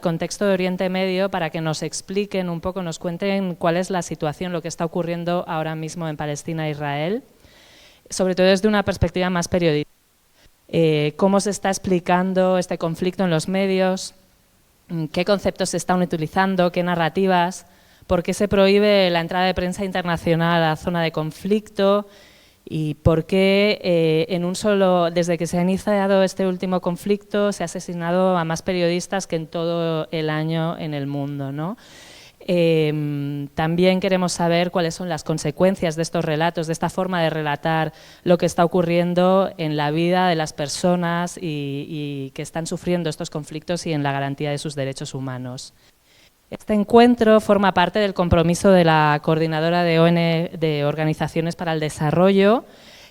contexto de Oriente Medio para que nos expliquen un poco, nos cuenten cuál es la situación, lo que está ocurriendo ahora mismo en Palestina e Israel, sobre todo desde una perspectiva más periodística. Cómo se está explicando este conflicto en los medios, qué conceptos se están utilizando, qué narrativas, por qué se prohíbe la entrada de prensa internacional a la zona de conflicto y por qué desde que se ha iniciado este último conflicto se ha asesinado a más periodistas que en todo el año en el mundo, ¿no? También queremos saber cuáles son las consecuencias de estos relatos, de esta forma de relatar lo que está ocurriendo en la vida de las personas y que están sufriendo estos conflictos y en la garantía de sus derechos humanos. Este encuentro forma parte del compromiso de la Coordinadora de Organizaciones para el Desarrollo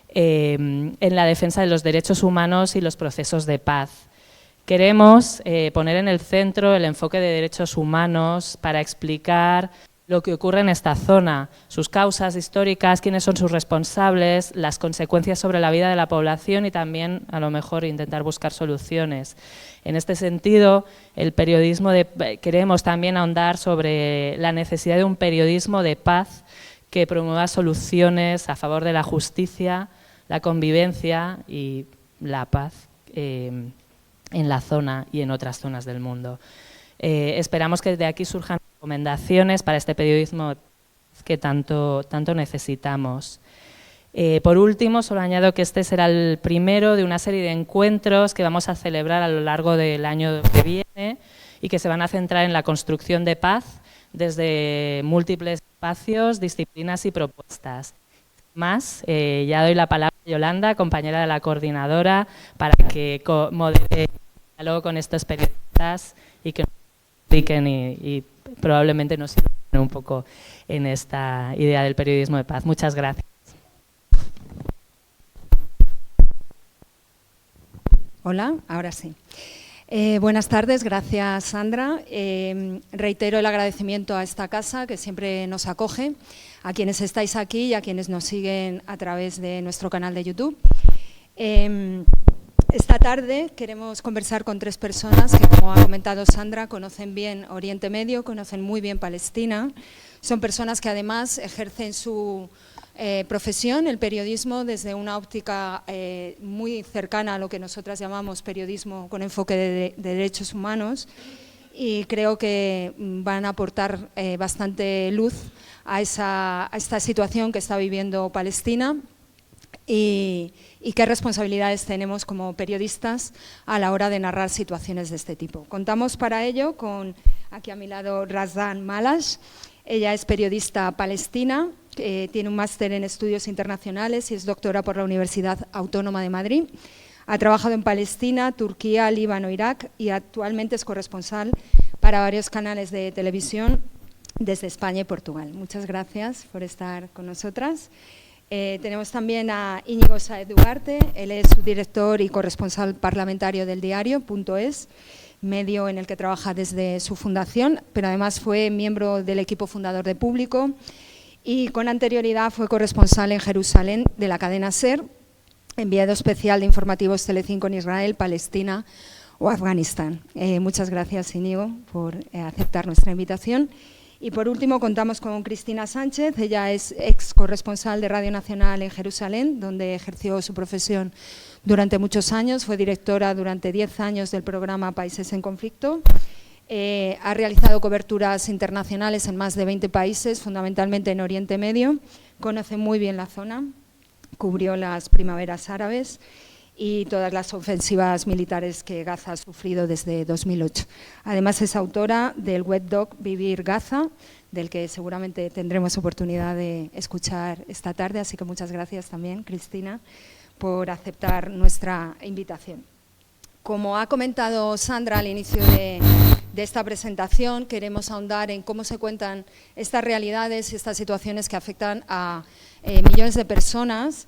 en la defensa de los derechos humanos y los procesos de paz. Queremos poner en el centro el enfoque de derechos humanos para explicar lo que ocurre en esta zona, sus causas históricas, quiénes son sus responsables, las consecuencias sobre la vida de la población y también, a lo mejor, intentar buscar soluciones. En este sentido, queremos también ahondar sobre la necesidad de un periodismo de paz que promueva soluciones a favor de la justicia, la convivencia y la paz en la zona y en otras zonas del mundo. Esperamos que de aquí surjan recomendaciones para este periodismo que tanto necesitamos. Por último, solo añado que este será el primero de una serie de encuentros que vamos a celebrar a lo largo del año que viene y que se van a centrar en la construcción de paz desde múltiples espacios, disciplinas y propuestas. Más, ya doy la palabra a Yolanda, compañera de la coordinadora, para que modere el diálogo con estos periodistas y que nos expliquen y probablemente nos sirvan un poco en esta idea del periodismo de paz. Muchas gracias. Hola, ahora sí. Buenas tardes, gracias Sandra. Reitero el agradecimiento a esta casa que siempre nos acoge, a quienes estáis aquí y a quienes nos siguen a través de nuestro canal de YouTube. Esta tarde queremos conversar con tres personas que, como ha comentado Sandra, conocen bien Oriente Medio, conocen muy bien Palestina. Son personas que además ejercen su profesión, el periodismo, desde una óptica muy cercana a lo que nosotras llamamos periodismo con enfoque de derechos humanos, y creo que van a aportar bastante luz a esta situación que está viviendo Palestina y qué responsabilidades tenemos como periodistas a la hora de narrar situaciones de este tipo. Contamos para ello con, aquí a mi lado, Razdan Malash. Ella es periodista palestina, tiene un máster en estudios internacionales y es doctora por la Universidad Autónoma de Madrid. Ha trabajado en Palestina, Turquía, Líbano, Irak y actualmente es corresponsal para varios canales de televisión desde España y Portugal. Muchas gracias por estar con nosotras. Tenemos también a Íñigo Sáez Duarte, él es subdirector y corresponsal parlamentario del diario .es, medio en el que trabaja desde su fundación, pero además fue miembro del equipo fundador de Público y con anterioridad fue corresponsal en Jerusalén de la cadena SER, enviado especial de informativos Telecinco en Israel, Palestina o Afganistán. Muchas gracias, Íñigo, por aceptar nuestra invitación. Y por último contamos con Cristina Sánchez, ella es ex corresponsal de Radio Nacional en Jerusalén, donde ejerció su profesión durante muchos años, fue directora durante 10 años del programa Países en Conflicto, ha realizado coberturas internacionales en más de 20 países, fundamentalmente en Oriente Medio, conoce muy bien la zona, cubrió las primaveras árabes y todas las ofensivas militares que Gaza ha sufrido desde 2008. Además es autora del webdoc Vivir Gaza, del que seguramente tendremos oportunidad de escuchar esta tarde, así que muchas gracias también, Cristina, por aceptar nuestra invitación. Como ha comentado Sandra al inicio de esta presentación, queremos ahondar en cómo se cuentan estas realidades y estas situaciones que afectan a millones de personas.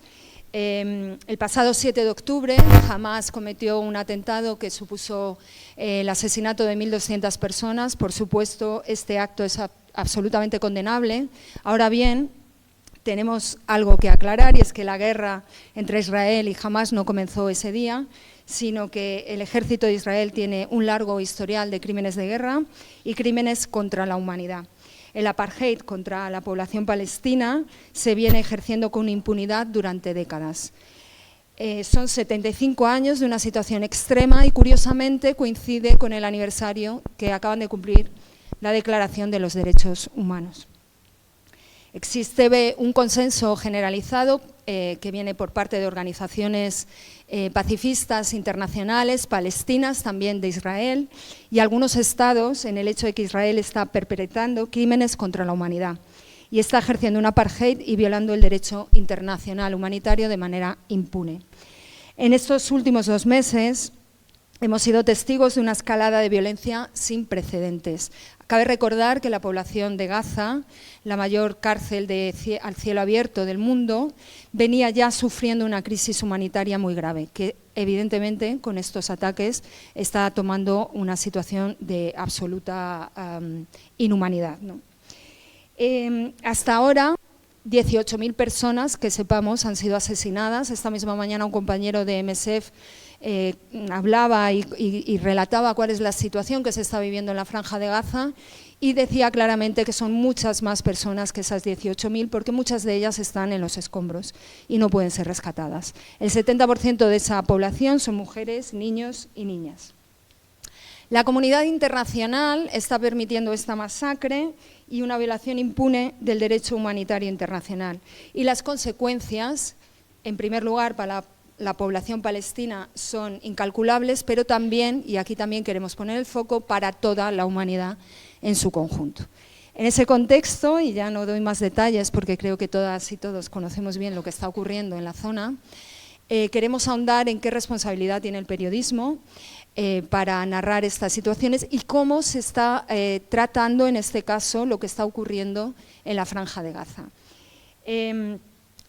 El pasado 7 de octubre, Hamás cometió un atentado que supuso el asesinato de 1.200 personas. Por supuesto, este acto es absolutamente condenable. Ahora bien, tenemos algo que aclarar y es que la guerra entre Israel y Hamás no comenzó ese día, sino que el ejército de Israel tiene un largo historial de crímenes de guerra y crímenes contra la humanidad. El apartheid contra la población palestina se viene ejerciendo con impunidad durante décadas. Son 75 años de una situación extrema y, curiosamente, coincide con el aniversario que acaban de cumplir la Declaración de los Derechos Humanos. Existe un consenso generalizado que viene por parte de organizaciones pacifistas internacionales, palestinas, también de Israel, y algunos estados en el hecho de que Israel está perpetrando crímenes contra la humanidad y está ejerciendo un apartheid y violando el derecho internacional humanitario de manera impune. En estos últimos 2 meses hemos sido testigos de una escalada de violencia sin precedentes. Cabe recordar que la población de Gaza, la mayor cárcel al cielo abierto del mundo, venía ya sufriendo una crisis humanitaria muy grave, que evidentemente con estos ataques está tomando una situación de absoluta inhumanidad, ¿no? Hasta ahora, 18.000 personas, que sepamos, han sido asesinadas. Esta misma mañana un compañero de MSF hablaba y relataba cuál es la situación que se está viviendo en la Franja de Gaza y decía claramente que son muchas más personas que esas 18.000, porque muchas de ellas están en los escombros y no pueden ser rescatadas. El 70% de esa población son mujeres, niños y niñas. La comunidad internacional está permitiendo esta masacre y una violación impune del derecho humanitario internacional. Y las consecuencias, en primer lugar, para la población palestina son incalculables, pero también, y aquí también queremos poner el foco, para toda la humanidad en su conjunto. En ese contexto, y ya no doy más detalles porque creo que todas y todos conocemos bien lo que está ocurriendo en la zona, queremos ahondar en qué responsabilidad tiene el periodismo para narrar estas situaciones y cómo se está tratando en este caso lo que está ocurriendo en la Franja de Gaza.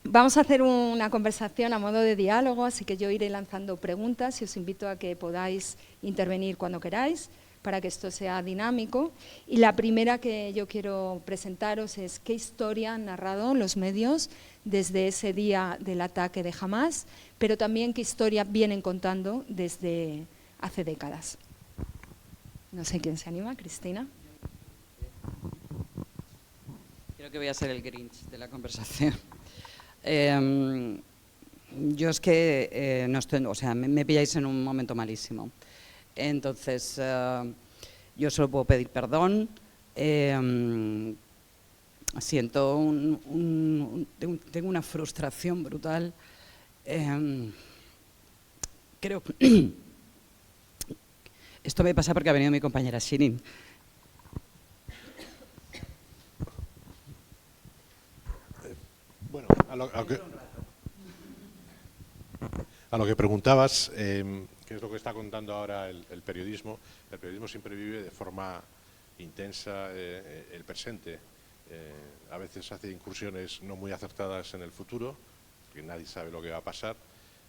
Vamos a hacer una conversación a modo de diálogo, así que yo iré lanzando preguntas y os invito a que podáis intervenir cuando queráis para que esto sea dinámico. Y la primera que yo quiero presentaros es qué historia han narrado los medios desde ese día del ataque de Hamás, pero también qué historia vienen contando desde hace décadas. No sé quién se anima, Cristina. Creo que voy a ser el Grinch de la conversación. Yo es que no estoy, o sea, me pilláis en un momento malísimo. Entonces, yo solo puedo pedir perdón. Siento tengo una frustración brutal. Creo que esto me pasa porque ha venido mi compañera Shirin. Bueno, a lo que preguntabas, ¿qué es lo que está contando ahora el periodismo? El periodismo siempre vive de forma intensa el presente. A veces hace incursiones no muy acertadas en el futuro, porque nadie sabe lo que va a pasar,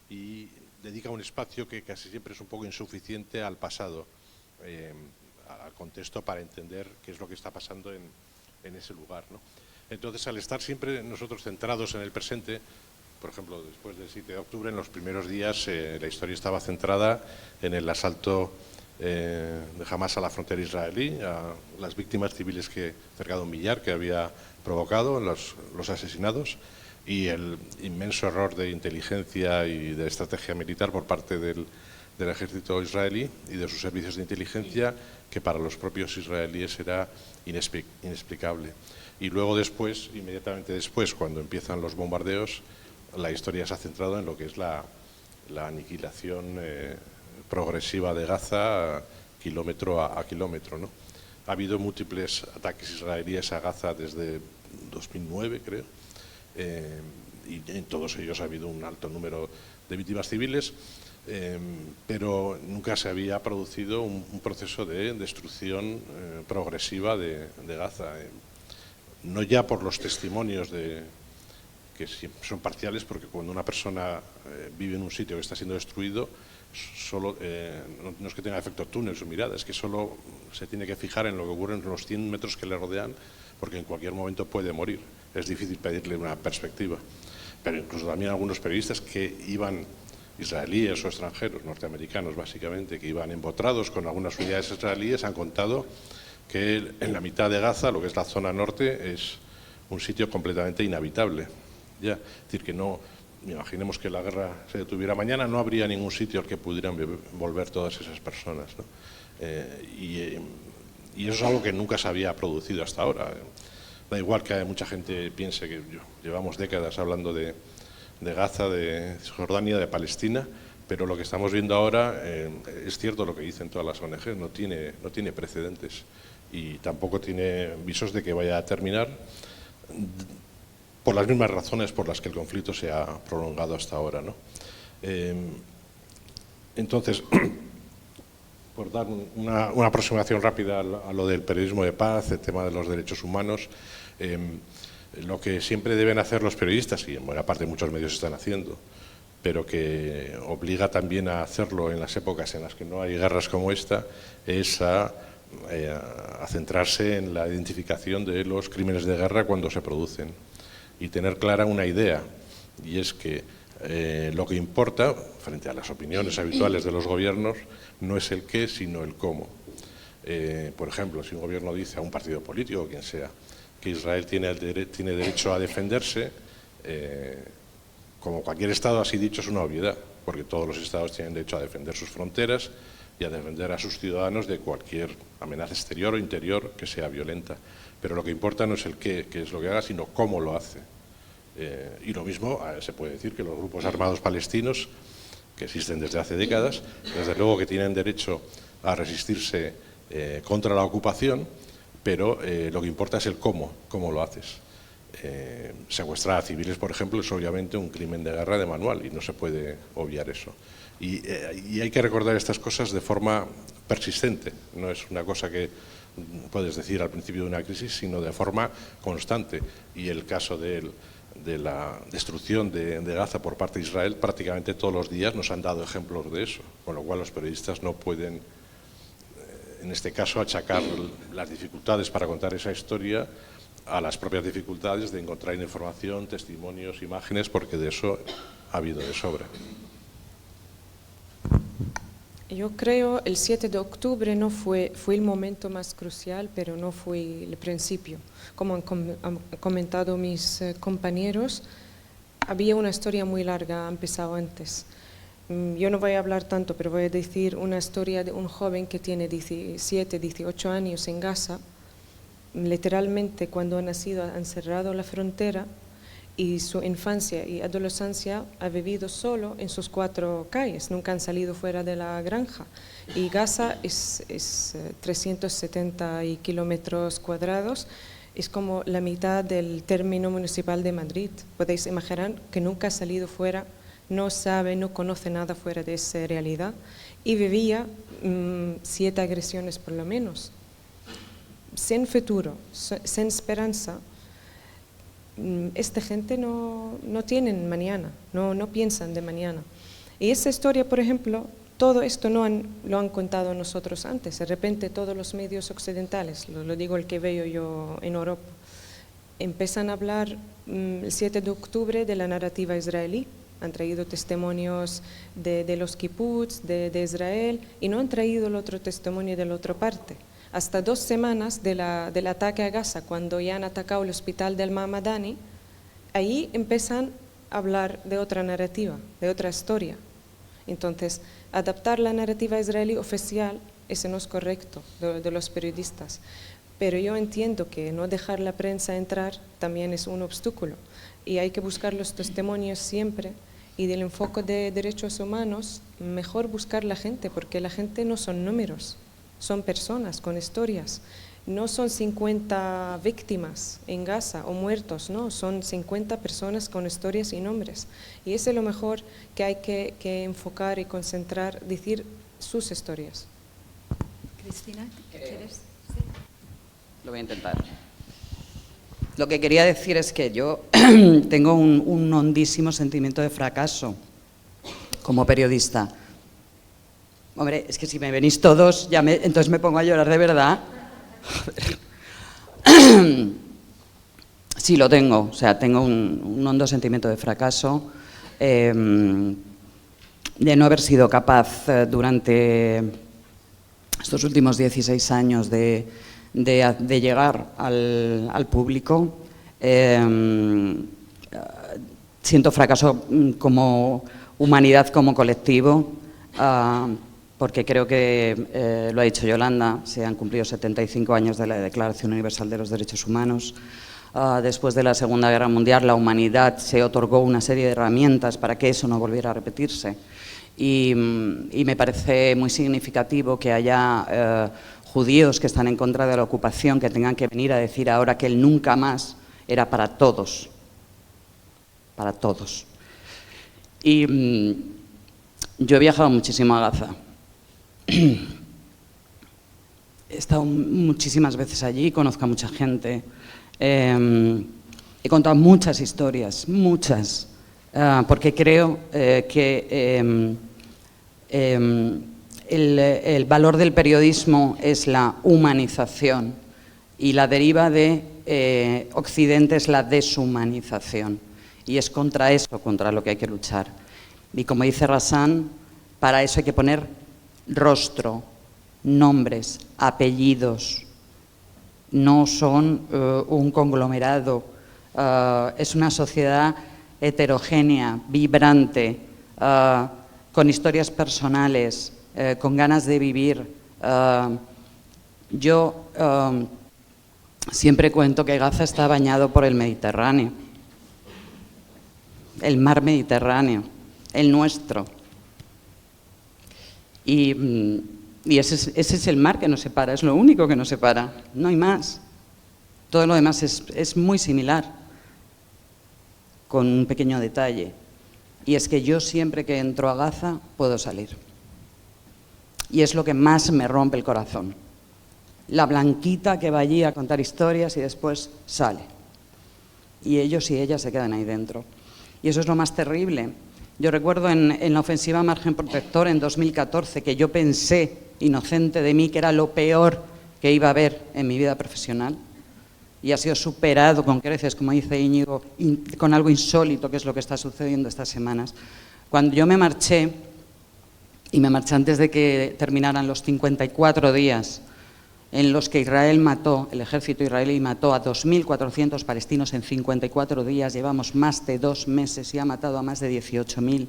y dedica un espacio que casi siempre es un poco insuficiente al pasado, al contexto para entender qué es lo que está pasando en ese lugar, ¿no? Entonces, al estar siempre nosotros centrados en el presente, por ejemplo, después del 7 de octubre, en los primeros días, la historia estaba centrada en el asalto de Hamás a la frontera israelí, a las víctimas civiles cerca de 1 millar que había provocado, los asesinados, y el inmenso error de inteligencia y de estrategia militar por parte del ejército israelí y de sus servicios de inteligencia, que para los propios israelíes era inexplicable. Y luego después, inmediatamente después, cuando empiezan los bombardeos, la historia se ha centrado en lo que es la aniquilación progresiva de Gaza kilómetro a kilómetro, ¿no? Ha habido múltiples ataques israelíes a Gaza desde 2009, creo, y en todos ellos ha habido un alto número de víctimas civiles, pero nunca se había producido un proceso de destrucción progresiva de Gaza. No ya por los testimonios que son parciales, porque cuando una persona vive en un sitio que está siendo destruido, solo, no es que tenga efecto túnel su mirada, es que solo se tiene que fijar en lo que ocurre en los 100 metros que le rodean, porque en cualquier momento puede morir. Es difícil pedirle una perspectiva. Pero incluso también algunos periodistas que iban israelíes o extranjeros, norteamericanos básicamente, que iban empotrados con algunas unidades israelíes, han contado que en la mitad de Gaza, lo que es la zona norte, es un sitio completamente inhabitable. Ya, es decir, que no, imaginemos que la guerra se detuviera mañana, no habría ningún sitio al que pudieran volver todas esas personas, ¿no? Y eso es algo que nunca se había producido hasta ahora. Da igual que mucha gente piense que llevamos décadas hablando de Gaza, de Jordania, de Palestina, pero lo que estamos viendo ahora es cierto lo que dicen todas las ONG, no tiene precedentes y tampoco tiene visos de que vaya a terminar por las mismas razones por las que el conflicto se ha prolongado hasta ahora, ¿no? Entonces, por dar una aproximación rápida a lo del periodismo de paz, el tema de los derechos humanos, lo que siempre deben hacer los periodistas, y en buena parte muchos medios están haciendo, pero que obliga también a hacerlo en las épocas en las que no hay guerras como esta, es a centrarse en la identificación de los crímenes de guerra cuando se producen y tener clara una idea, y es que lo que importa, frente a las opiniones habituales de los gobiernos, no es el qué, sino el cómo. Por ejemplo, si un gobierno dice a un partido político o quien sea que Israel tiene derecho a defenderse, como cualquier Estado así dicho es una obviedad, porque todos los Estados tienen derecho a defender sus fronteras y a defender a sus ciudadanos de cualquier amenaza exterior o interior que sea violenta. Pero lo que importa no es el qué es lo que haga, sino cómo lo hace. Y lo mismo se puede decir que los grupos armados palestinos, que existen desde hace décadas, desde luego que tienen derecho a resistirse contra la ocupación, pero lo que importa es el cómo lo haces. Secuestrar a civiles, por ejemplo, es obviamente un crimen de guerra de manual y no se puede obviar eso. Y hay que recordar estas cosas de forma persistente, no es una cosa que puedes decir al principio de una crisis, sino de forma constante. Y el caso de la destrucción de Gaza por parte de Israel, prácticamente todos los días nos han dado ejemplos de eso, con lo cual los periodistas no pueden, en este caso, achacar las dificultades para contar esa historia a las propias dificultades de encontrar información, testimonios, imágenes, porque de eso ha habido de sobra. Yo creo el 7 de octubre no fue el momento más crucial, pero no fue el principio. Como han comentado mis compañeros, había una historia muy larga, ha empezado antes. Yo no voy a hablar tanto, pero voy a decir una historia de un joven que tiene 17, 18 años en Gaza. Literalmente, cuando ha nacido, han cerrado la frontera y su infancia y adolescencia ha vivido solo en sus 4 calles, nunca han salido fuera de la granja. Y Gaza es 370 kilómetros cuadrados, es como la mitad del término municipal de Madrid. Podéis imaginar que nunca ha salido fuera, no sabe, no conoce nada fuera de esa realidad y vivía 7 agresiones por lo menos. Sin futuro, sin esperanza. Esta gente no tienen mañana, no piensan de mañana. Y esa historia, por ejemplo, todo esto lo han contado nosotros antes. De repente todos los medios occidentales, lo digo el que veo yo en Europa, empiezan a hablar el 7 de octubre de la narrativa israelí. Han traído testimonios de los kibbutz, de Israel, y no han traído el otro testimonio de la otra parte. Hasta 2 semanas del ataque a Gaza, cuando ya han atacado el hospital del Mamadani, ahí empiezan a hablar de otra narrativa, de otra historia. Entonces, adaptar la narrativa israelí oficial, eso no es correcto de los periodistas. Pero yo entiendo que no dejar la prensa entrar también es un obstáculo. Y hay que buscar los testimonios siempre. Y del enfoque de derechos humanos, mejor buscar la gente, porque la gente no son números. Son personas con historias, no son 50 víctimas en Gaza o muertos, no, son 50 personas con historias y nombres. Y eso es lo mejor que hay que enfocar y concentrar, decir sus historias. Cristina, ¿quieres? Sí. Lo voy a intentar. Lo que quería decir es que yo tengo un hondísimo sentimiento de fracaso como periodista. Hombre, es que si me venís todos, entonces me pongo a llorar de verdad. Sí, lo tengo, o sea, tengo un hondo sentimiento de fracaso. de no haber sido capaz durante estos últimos 16 años de llegar al público. Siento fracaso como humanidad, como colectivo, porque creo que, lo ha dicho Yolanda, se han cumplido 75 años de la Declaración Universal de los Derechos Humanos. Después de la Segunda Guerra Mundial, la humanidad se otorgó una serie de herramientas para que eso no volviera a repetirse. Y me parece muy significativo que haya judíos que están en contra de la ocupación, que tengan que venir a decir ahora que el nunca más era para todos. Para todos. Y yo he viajado muchísimo a Gaza. He estado muchísimas veces allí, conozco a mucha gente. He contado muchas historias, muchas, porque creo que el valor del periodismo es la humanización y la deriva de Occidente es la deshumanización. Y es contra eso, contra lo que hay que luchar. Y como dice Razan, para eso hay que poner rostro, nombres, apellidos. No son un conglomerado, es una sociedad heterogénea, vibrante, con historias personales, con ganas de vivir. Yo siempre cuento que Gaza está bañado por el Mediterráneo, el mar Mediterráneo, el nuestro. Y ese es el mar que nos separa, es lo único que nos separa, no hay más. Todo lo demás es muy similar, con un pequeño detalle. Y es que yo siempre que entro a Gaza puedo salir. Y es lo que más me rompe el corazón. La blanquita que va allí a contar historias y después sale. Y ellos y ellas se quedan ahí dentro. Y eso es lo más terrible. Yo recuerdo en la ofensiva Margen Protector en 2014 que yo pensé, inocente de mí, que era lo peor que iba a haber en mi vida profesional. Y ha sido superado con creces, como dice Íñigo, con algo insólito, que es lo que está sucediendo estas semanas. Cuando yo me marché, y me marché antes de que terminaran los 54 días en los que Israel mató, el ejército israelí mató a 2.400 palestinos en 54 días, llevamos más de 2 meses y ha matado a más de 18.000,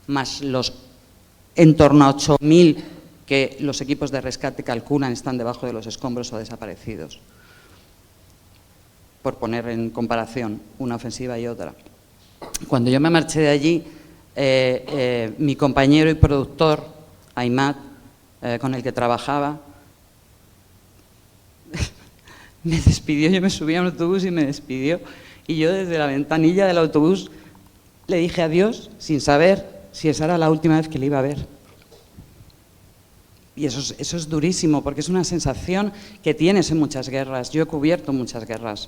más los en torno a 8.000 que los equipos de rescate calculan están debajo de los escombros o desaparecidos, por poner en comparación una ofensiva y otra. Cuando yo me marché de allí, mi compañero y productor, Aymat, con el que trabajaba, me despidió. Yo me subí a un autobús y me despidió. Y yo desde la ventanilla del autobús le dije adiós sin saber si esa era la última vez que le iba a ver. Y eso es durísimo, porque es una sensación que tienes en muchas guerras. Yo he cubierto muchas guerras.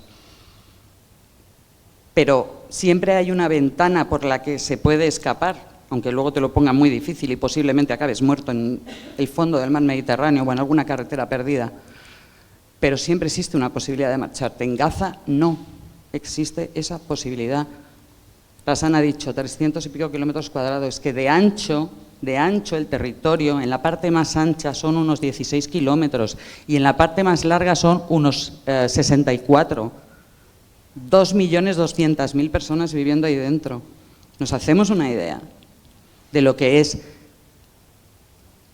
Pero siempre hay una ventana por la que se puede escapar, aunque luego te lo ponga muy difícil y posiblemente acabes muerto en el fondo del mar Mediterráneo o en alguna carretera perdida. Pero siempre existe una posibilidad de marcharte. En Gaza no existe esa posibilidad. Razan ha dicho 300 y pico kilómetros cuadrados, es que de ancho el territorio, en la parte más ancha son unos 16 kilómetros y en la parte más larga son unos 64. 2.200.000 personas viviendo ahí dentro. Nos hacemos una idea de lo que es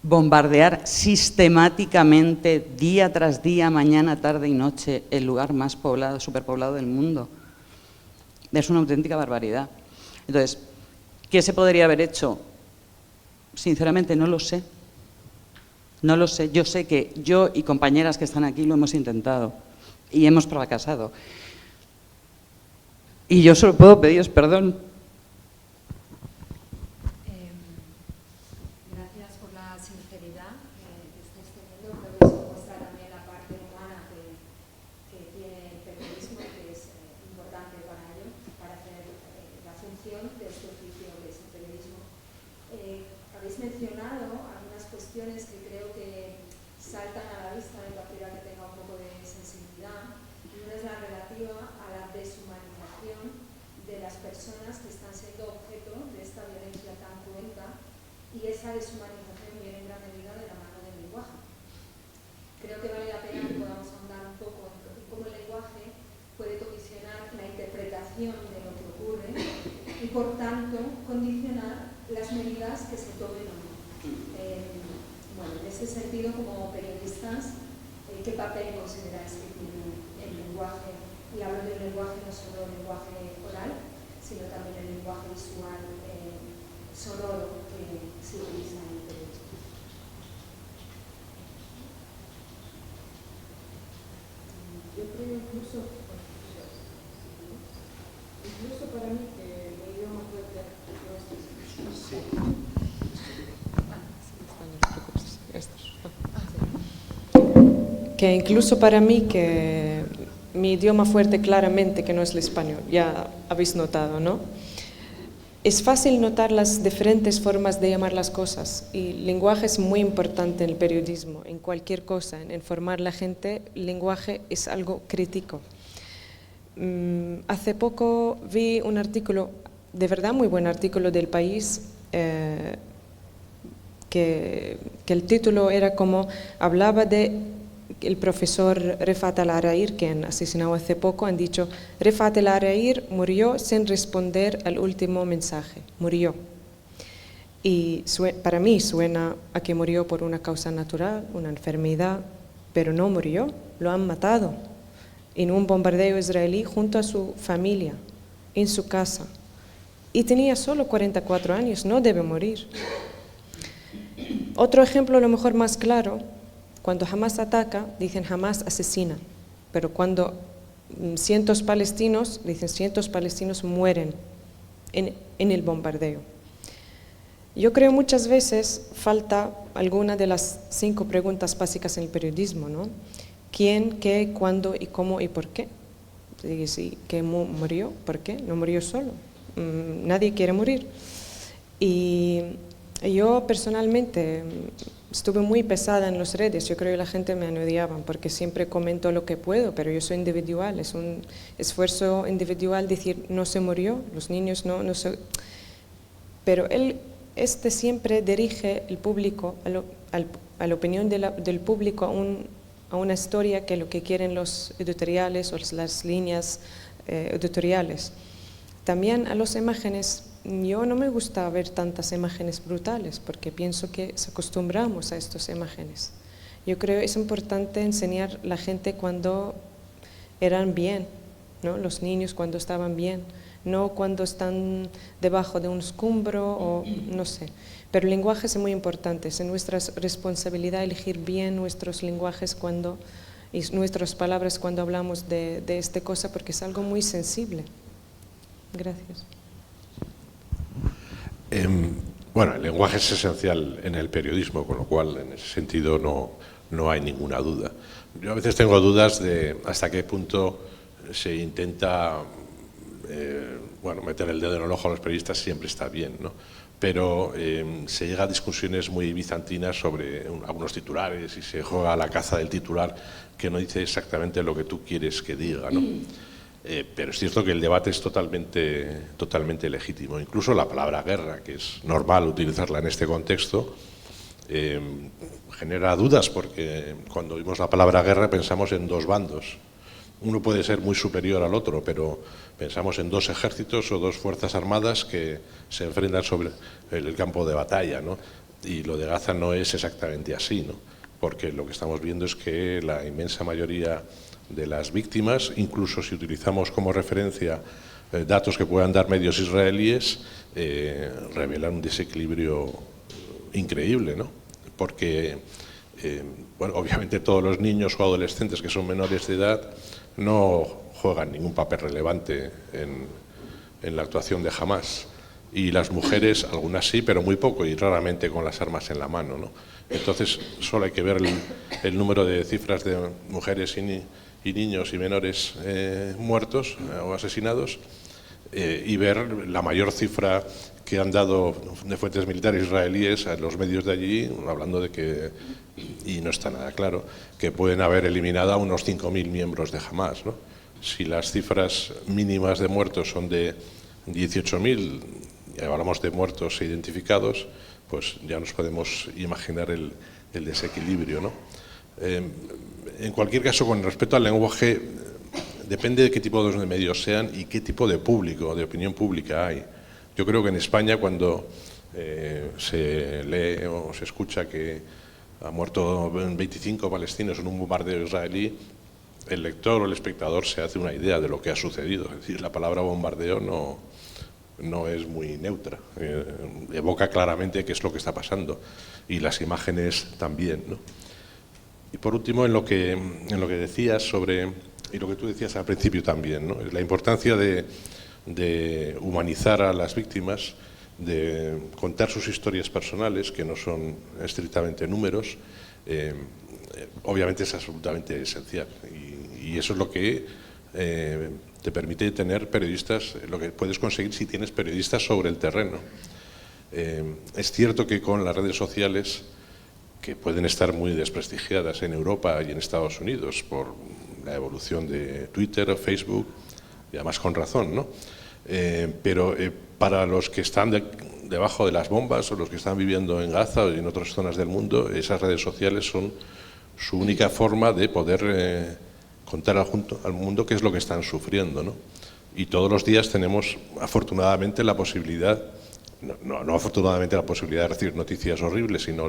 bombardear sistemáticamente, día tras día, mañana, tarde y noche, el lugar más poblado, superpoblado del mundo. Es una auténtica barbaridad. Entonces, ¿qué se podría haber hecho? Sinceramente no lo sé. No lo sé. Yo sé que yo y compañeras que están aquí lo hemos intentado y hemos fracasado. Y yo solo puedo pediros perdón. Gracias por la sinceridad que estáis teniendo. Creo que eso muestra también la parte humana que tiene el periodismo, que es importante para ello, para hacer la función de este oficio que es el periodismo. Habéis mencionado algunas cuestiones que creo que saltan a la vista en cualquiera que tenga un poco de sensibilidad, y una es la relativa a la deshumanización de las personas que por tanto condicionar las medidas que se tomen o no. Bueno, en ese sentido, como periodistas, ¿qué papel consideráis que tiene el lenguaje? Y hablo del lenguaje no solo el lenguaje oral, sino también el lenguaje visual sonoro que se utiliza en el periodismo. Yo creo incluso para mí que el idioma fuerte no es que incluso para mí que mi idioma fuerte claramente que no es el español, ya habéis notado, ¿no? Es fácil notar las diferentes formas de llamar las cosas y el lenguaje es muy importante en el periodismo, en cualquier cosa, en informar a la gente, el lenguaje es algo crítico. Hace poco vi un artículo, de verdad muy buen artículo del País, que el título era como, hablaba de el profesor Refat al-Arair, que han asesinado hace poco, han dicho, Refat al-Arair murió sin responder al último mensaje, murió. Y para mí suena a que murió por una causa natural, una enfermedad, pero no murió, lo han matado en un bombardeo israelí junto a su familia, en su casa. Y tenía solo 44 años, no debe morir. Otro ejemplo, a lo mejor más claro, cuando Hamas ataca, dicen Hamas asesina, pero cuando cientos palestinos, dicen cientos palestinos mueren en el bombardeo. Yo creo muchas veces falta alguna de las 5 preguntas básicas en el periodismo, ¿no? ¿Quién, qué, cuándo y cómo y por qué? Sí, ¿qué murió? ¿Por qué? No murió solo. Nadie quiere morir. Y yo personalmente estuve muy pesada en las redes, yo creo que la gente me odiaba porque siempre comento lo que puedo, pero yo soy individual, es un esfuerzo individual decir no se murió, los niños no se... Pero siempre dirige el público, a la opinión del público a una historia que lo que quieren los editoriales o las líneas editoriales. También a las imágenes. Yo no me gusta ver tantas imágenes brutales porque pienso que se acostumbramos a estas imágenes. Yo creo que es importante enseñar a la gente cuando eran bien, ¿no? Los niños cuando estaban bien, no cuando están debajo de un escombro o no sé. Pero el lenguaje es muy importante, es nuestra responsabilidad elegir bien nuestros lenguajes y nuestras palabras cuando hablamos de esta cosa porque es algo muy sensible. Gracias. Bueno, el lenguaje es esencial en el periodismo, con lo cual en ese sentido no hay ninguna duda. Yo a veces tengo dudas de hasta qué punto se intenta meter el dedo en el ojo a los periodistas, siempre está bien, ¿no? Pero se llega a discusiones muy bizantinas sobre algunos titulares y se juega a la caza del titular que no dice exactamente lo que tú quieres que diga, ¿no? Pero es cierto que el debate es totalmente legítimo. Incluso la palabra guerra, que es normal utilizarla en este contexto, genera dudas porque cuando oímos la palabra guerra pensamos en 2 bandos. Uno puede ser muy superior al otro, pero pensamos en 2 ejércitos o 2 fuerzas armadas que se enfrentan sobre el campo de batalla, ¿no? Y lo de Gaza no es exactamente así, ¿no? Porque lo que estamos viendo es que la inmensa mayoría de las víctimas, incluso si utilizamos como referencia datos que puedan dar medios israelíes, revelan un desequilibrio increíble, ¿no? Porque, obviamente todos los niños o adolescentes que son menores de edad no juegan ningún papel relevante en la actuación de Hamas. Y las mujeres, algunas sí, pero muy poco y raramente con las armas en la mano, ¿no? Entonces, solo hay que ver el número de cifras de mujeres y niños y menores muertos o asesinados y ver la mayor cifra que han dado de fuentes militares israelíes a los medios de allí, hablando de que, y no está nada claro, que pueden haber eliminado a unos 5.000 miembros de Hamas, ¿no? Si las cifras mínimas de muertos son de 18.000, y hablamos de muertos identificados, pues ya nos podemos imaginar el desequilibrio, ¿no? En cualquier caso, con respecto al lenguaje, depende de qué tipo de medios sean y qué tipo de público, de opinión pública hay. Yo creo que en España, cuando se lee o se escucha que ha muerto 25 palestinos en un bombardeo israelí, el lector o el espectador se hace una idea de lo que ha sucedido. Es decir, la palabra bombardeo no es muy neutra, evoca claramente qué es lo que está pasando, y las imágenes también, ¿no? Y por último, en lo que decías sobre, y lo que tú decías al principio también, ¿no?, la importancia de humanizar a las víctimas, de contar sus historias personales, que no son estrictamente números, obviamente es absolutamente esencial, y eso es lo que te permite tener periodistas, lo que puedes conseguir si tienes periodistas sobre el terreno. Es cierto que con las redes sociales, que pueden estar muy desprestigiadas en Europa y en Estados Unidos por la evolución de Twitter o Facebook, y además con razón, ¿no? Pero para los que están debajo de las bombas o los que están viviendo en Gaza o en otras zonas del mundo, esas redes sociales son su única forma de poder contar al mundo qué es lo que están sufriendo, ¿no? Y todos los días tenemos, afortunadamente, la posibilidad, no afortunadamente la posibilidad de recibir noticias horribles, sino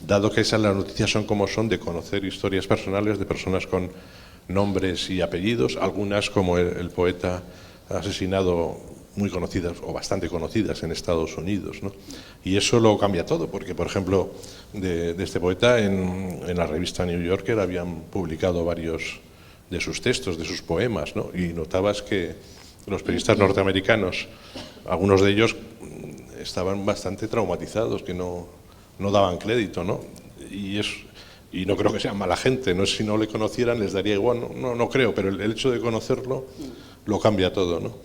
dado que esas las noticias son como son, de conocer historias personales de personas con nombres y apellidos, algunas como el poeta asesinado, muy conocidas o bastante conocidas en Estados Unidos, ¿no? Y eso lo cambia todo, porque, por ejemplo, de este poeta en la revista New Yorker habían publicado varios de sus textos, de sus poemas, ¿no? Y notabas que los periodistas norteamericanos, algunos de ellos estaban bastante traumatizados, que no daban crédito, ¿no? Y no creo que sean mala gente, no, si no le conocieran les daría igual, no creo, pero el hecho de conocerlo lo cambia todo, ¿no?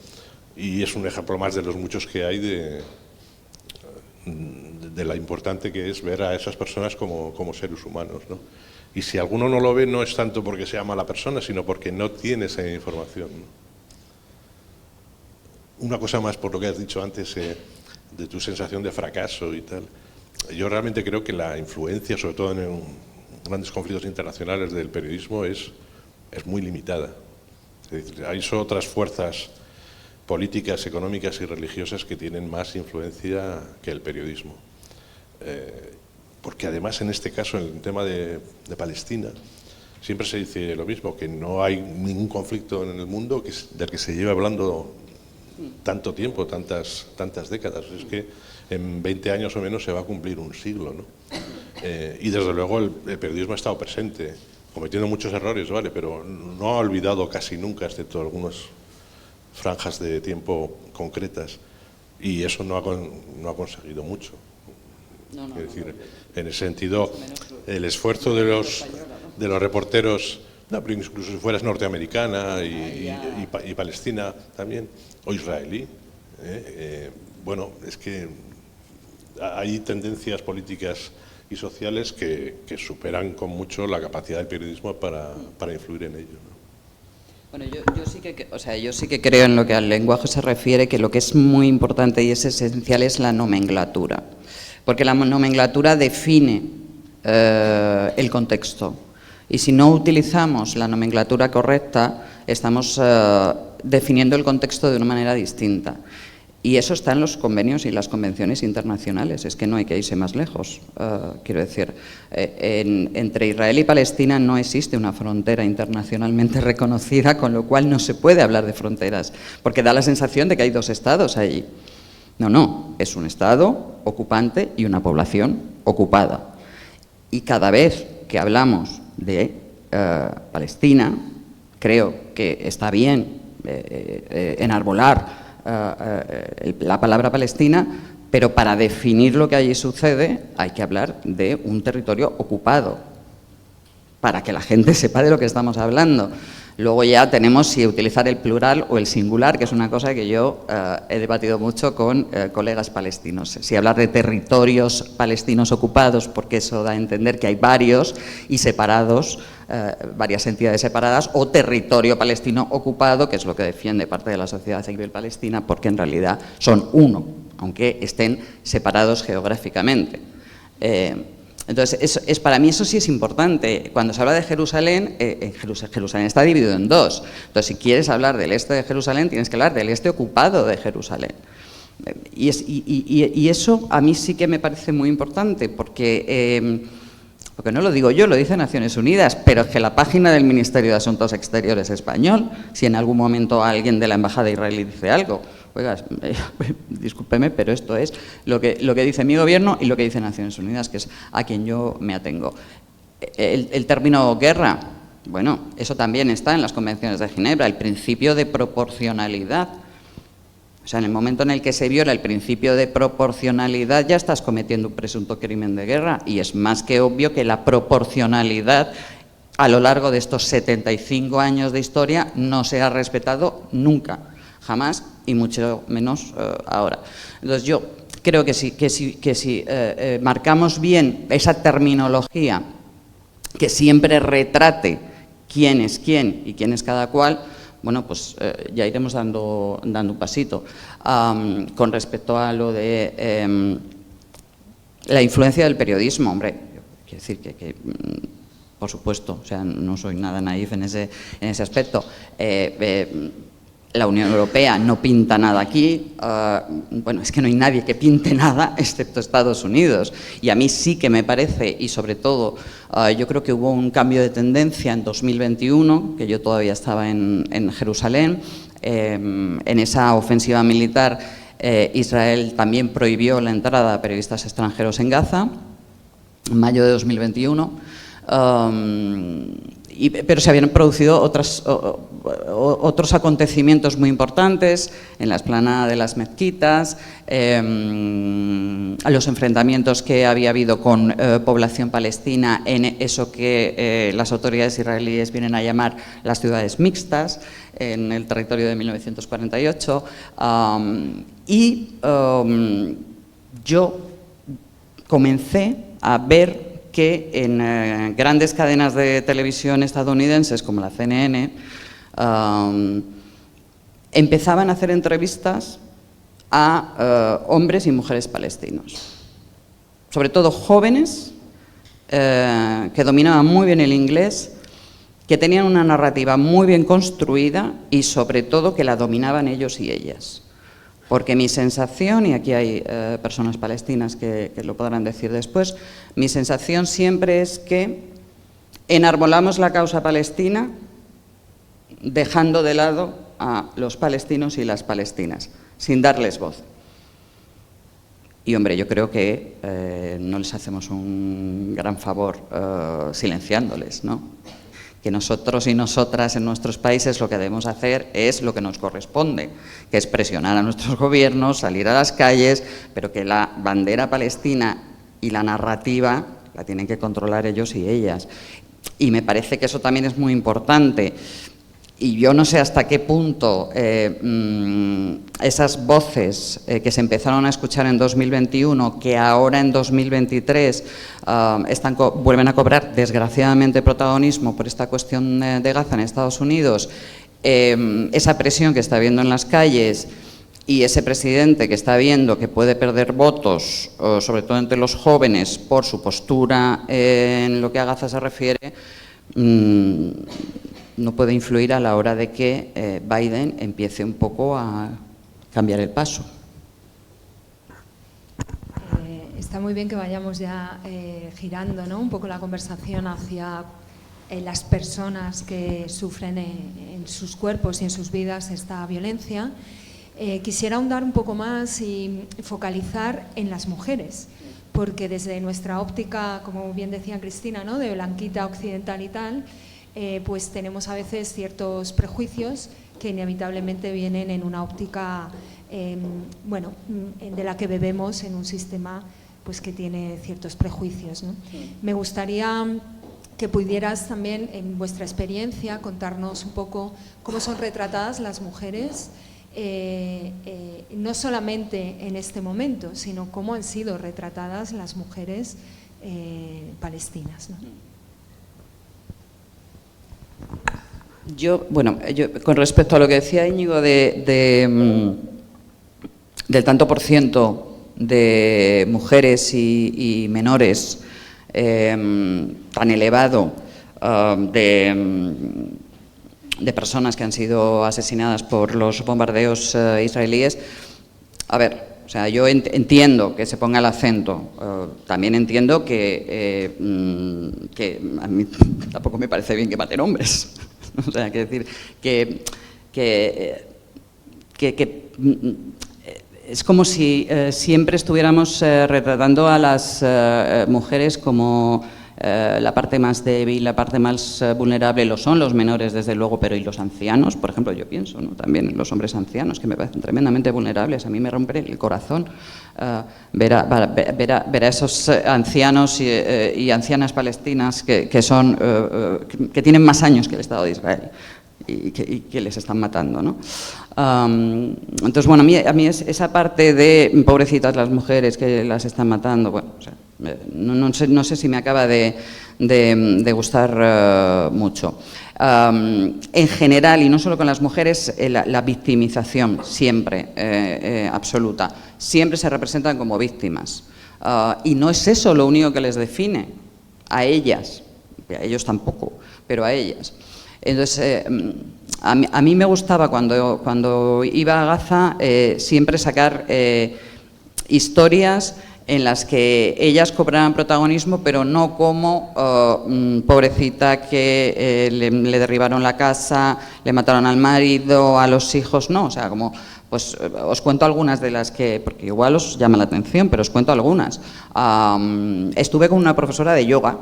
Y es un ejemplo más de los muchos que hay de la importante que es ver a esas personas como seres humanos, ¿no? Y si alguno no lo ve, no es tanto porque sea mala persona, sino porque no tiene esa información, ¿no? Una cosa más por lo que has dicho antes, de tu sensación de fracaso y tal. Yo realmente creo que la influencia, sobre todo en grandes conflictos internacionales del periodismo, es muy limitada. Es decir, hay otras fuerzas políticas, económicas y religiosas que tienen más influencia que el periodismo. Porque además, en este caso, en el tema de Palestina, siempre se dice lo mismo, que no hay ningún conflicto en el mundo del que se lleve hablando tanto tiempo, tantas décadas. Es que en 20 años o menos se va a cumplir un siglo, ¿no? Y desde luego el periodismo ha estado presente, cometiendo muchos errores, ¿vale? Pero no ha olvidado casi nunca, excepto algunas franjas de tiempo concretas, y eso no ha conseguido mucho. Es decir, en ese sentido, el esfuerzo de los reporteros, pero incluso si fueras norteamericana y palestina también, o israelí, bueno, es que hay tendencias políticas y sociales que superan con mucho la capacidad del periodismo para influir en ello, ¿no? Bueno, yo sí que creo en lo que al lenguaje se refiere, que lo que es muy importante y es esencial es la nomenclatura, porque la nomenclatura define el contexto, y si no utilizamos la nomenclatura correcta, estamos definiendo el contexto de una manera distinta. Y eso está en los convenios y las convenciones internacionales, es que no hay que irse más lejos. Quiero decir, entre Israel y Palestina no existe una frontera internacionalmente reconocida, con lo cual no se puede hablar de fronteras, porque da la sensación de que hay dos estados allí. No, es un estado ocupante y una población ocupada. Y cada vez que hablamos de Palestina, creo que está bien enarbolar la palabra Palestina, pero para definir lo que allí sucede hay que hablar de un territorio ocupado, para que la gente sepa de lo que estamos hablando. Luego ya tenemos si utilizar el plural o el singular, que es una cosa que yo he debatido mucho con colegas palestinos. Si hablar de territorios palestinos ocupados, porque eso da a entender que hay varios y separados, varias entidades separadas, o territorio palestino ocupado, que es lo que defiende parte de la sociedad civil palestina, porque en realidad son uno, aunque estén separados geográficamente. Entonces, para mí eso sí es importante. Cuando se habla de Jerusalén, Jerusalén está dividido en dos. Entonces, si quieres hablar del este de Jerusalén, tienes que hablar del este ocupado de Jerusalén. Y eso a mí sí que me parece muy importante, porque no lo digo yo, lo dice Naciones Unidas, pero es que la página del Ministerio de Asuntos Exteriores español, si en algún momento alguien de la Embajada israelí dice algo, oiga, discúlpeme, pero esto es lo que dice mi gobierno y lo que dice Naciones Unidas, que es a quien yo me atengo. El término guerra, bueno, eso también está en las convenciones de Ginebra, el principio de proporcionalidad. O sea, en el momento en el que se viola el principio de proporcionalidad, ya estás cometiendo un presunto crimen de guerra, y es más que obvio que la proporcionalidad a lo largo de estos 75 años de historia no se ha respetado nunca, jamás, y mucho menos ahora. Entonces yo creo que si marcamos bien esa terminología, que siempre retrate quién es quién y quién es cada cual, bueno, pues ya iremos dando un pasito. Con respecto a lo de la influencia del periodismo, hombre, quiero decir que por supuesto, o sea, no soy nada naif en ese aspecto. La Unión Europea no pinta nada aquí, bueno, es que no hay nadie que pinte nada excepto Estados Unidos, y a mí sí que me parece, y sobre todo yo creo que hubo un cambio de tendencia en 2021, que yo todavía estaba en Jerusalén, en esa ofensiva militar. Israel también prohibió la entrada de periodistas extranjeros en Gaza, en mayo de 2021, pero se habían producido otros acontecimientos muy importantes en la explanada de las mezquitas, los enfrentamientos que había habido con población palestina en eso que las autoridades israelíes vienen a llamar las ciudades mixtas, en el territorio de 1948, yo comencé a ver que en grandes cadenas de televisión estadounidenses como la CNN empezaban a hacer entrevistas a hombres y mujeres palestinos, sobre todo jóvenes que dominaban muy bien el inglés, que tenían una narrativa muy bien construida y sobre todo que la dominaban ellos y ellas. Porque mi sensación, y aquí hay personas palestinas que lo podrán decir después, mi sensación siempre es que enarbolamos la causa palestina dejando de lado a los palestinos y las palestinas, sin darles voz. Y hombre, yo creo que no les hacemos un gran favor silenciándoles, ¿no? Que nosotros y nosotras en nuestros países lo que debemos hacer es lo que nos corresponde, que es presionar a nuestros gobiernos, salir a las calles, pero que la bandera palestina y la narrativa la tienen que controlar ellos y ellas. Y me parece que eso también es muy importante. Y yo no sé hasta qué punto esas voces que se empezaron a escuchar en 2021, que ahora en 2023 vuelven a cobrar desgraciadamente protagonismo por esta cuestión de Gaza en Estados Unidos, esa presión que está habiendo en las calles y ese presidente que está viendo que puede perder votos, sobre todo entre los jóvenes, por su postura en lo que a Gaza se refiere, no puede influir a la hora de que Biden empiece un poco a cambiar el paso. Está muy bien que vayamos ya girando, ¿no?, un poco la conversación hacia las personas que sufren en sus cuerpos y en sus vidas esta violencia. Quisiera ahondar un poco más y focalizar en las mujeres, porque desde nuestra óptica, como bien decía Cristina, ¿no?, de blanquita occidental y tal, pues tenemos a veces ciertos prejuicios que inevitablemente vienen en una óptica de la que bebemos en un sistema pues que tiene ciertos prejuicios, ¿no? Me gustaría que pudieras también, en vuestra experiencia, contarnos un poco cómo son retratadas las mujeres, no solamente en este momento, sino cómo han sido retratadas las mujeres palestinas, ¿no? Yo, con respecto a lo que decía Íñigo del tanto por ciento de mujeres y menores tan elevado de personas que han sido asesinadas por los bombardeos israelíes, A ver, o sea, yo entiendo que se ponga el acento, también entiendo que a mí tampoco me parece bien que maten hombres. O sea, quiero decir que es como si siempre estuviéramos retratando a las mujeres como la parte más débil, la parte más vulnerable. Lo son los menores, desde luego, pero ¿y los ancianos? Por ejemplo, yo pienso, ¿no?, también en los hombres ancianos, que me parecen tremendamente vulnerables. A mí me rompe el corazón ver a esos ancianos y ancianas palestinas que tienen más años que el Estado de Israel y que les están matando, ¿no? Entonces, bueno, a mí esa parte de pobrecitas las mujeres que las están matando, bueno, o sea, no sé si me acaba de gustar mucho. En general, y no solo con las mujeres, la victimización siempre absoluta. Siempre se representan como víctimas. Y no es eso lo único que les define a ellas, a ellos tampoco, pero a ellas. Entonces, a mí me gustaba cuando iba a Gaza siempre sacar historias en las que ellas cobraran protagonismo, pero no como pobrecita que le derribaron la casa, le mataron al marido, a los hijos, no, o sea, como, pues os cuento algunas de las que, porque igual os llama la atención, pero os cuento algunas. Estuve con una profesora de yoga,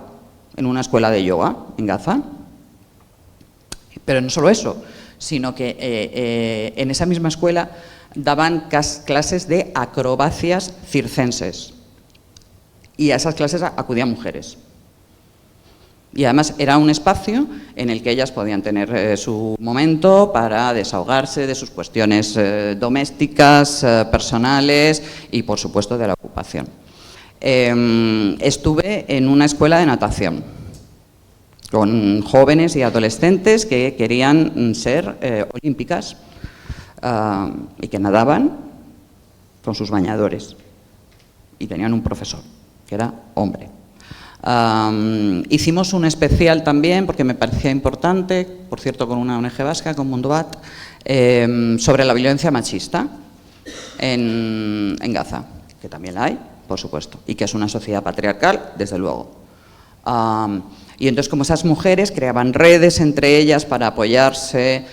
en una escuela de yoga en Gaza, pero no solo eso, sino que en esa misma escuela daban clases de acrobacias circenses. Y a esas clases acudían mujeres. Y además era un espacio en el que ellas podían tener su momento para desahogarse de sus cuestiones domésticas, personales y, por supuesto, de la ocupación. Estuve en una escuela de natación con jóvenes y adolescentes que querían ser olímpicas y que nadaban con sus bañadores. Y tenían un profesor, que era hombre. Hicimos un especial también, porque me parecía importante, por cierto, con una ONG vasca, con Mundubat, sobre la violencia machista en Gaza, que también la hay, por supuesto, y que es una sociedad patriarcal, desde luego. Y entonces, como esas mujeres creaban redes entre ellas para apoyarse,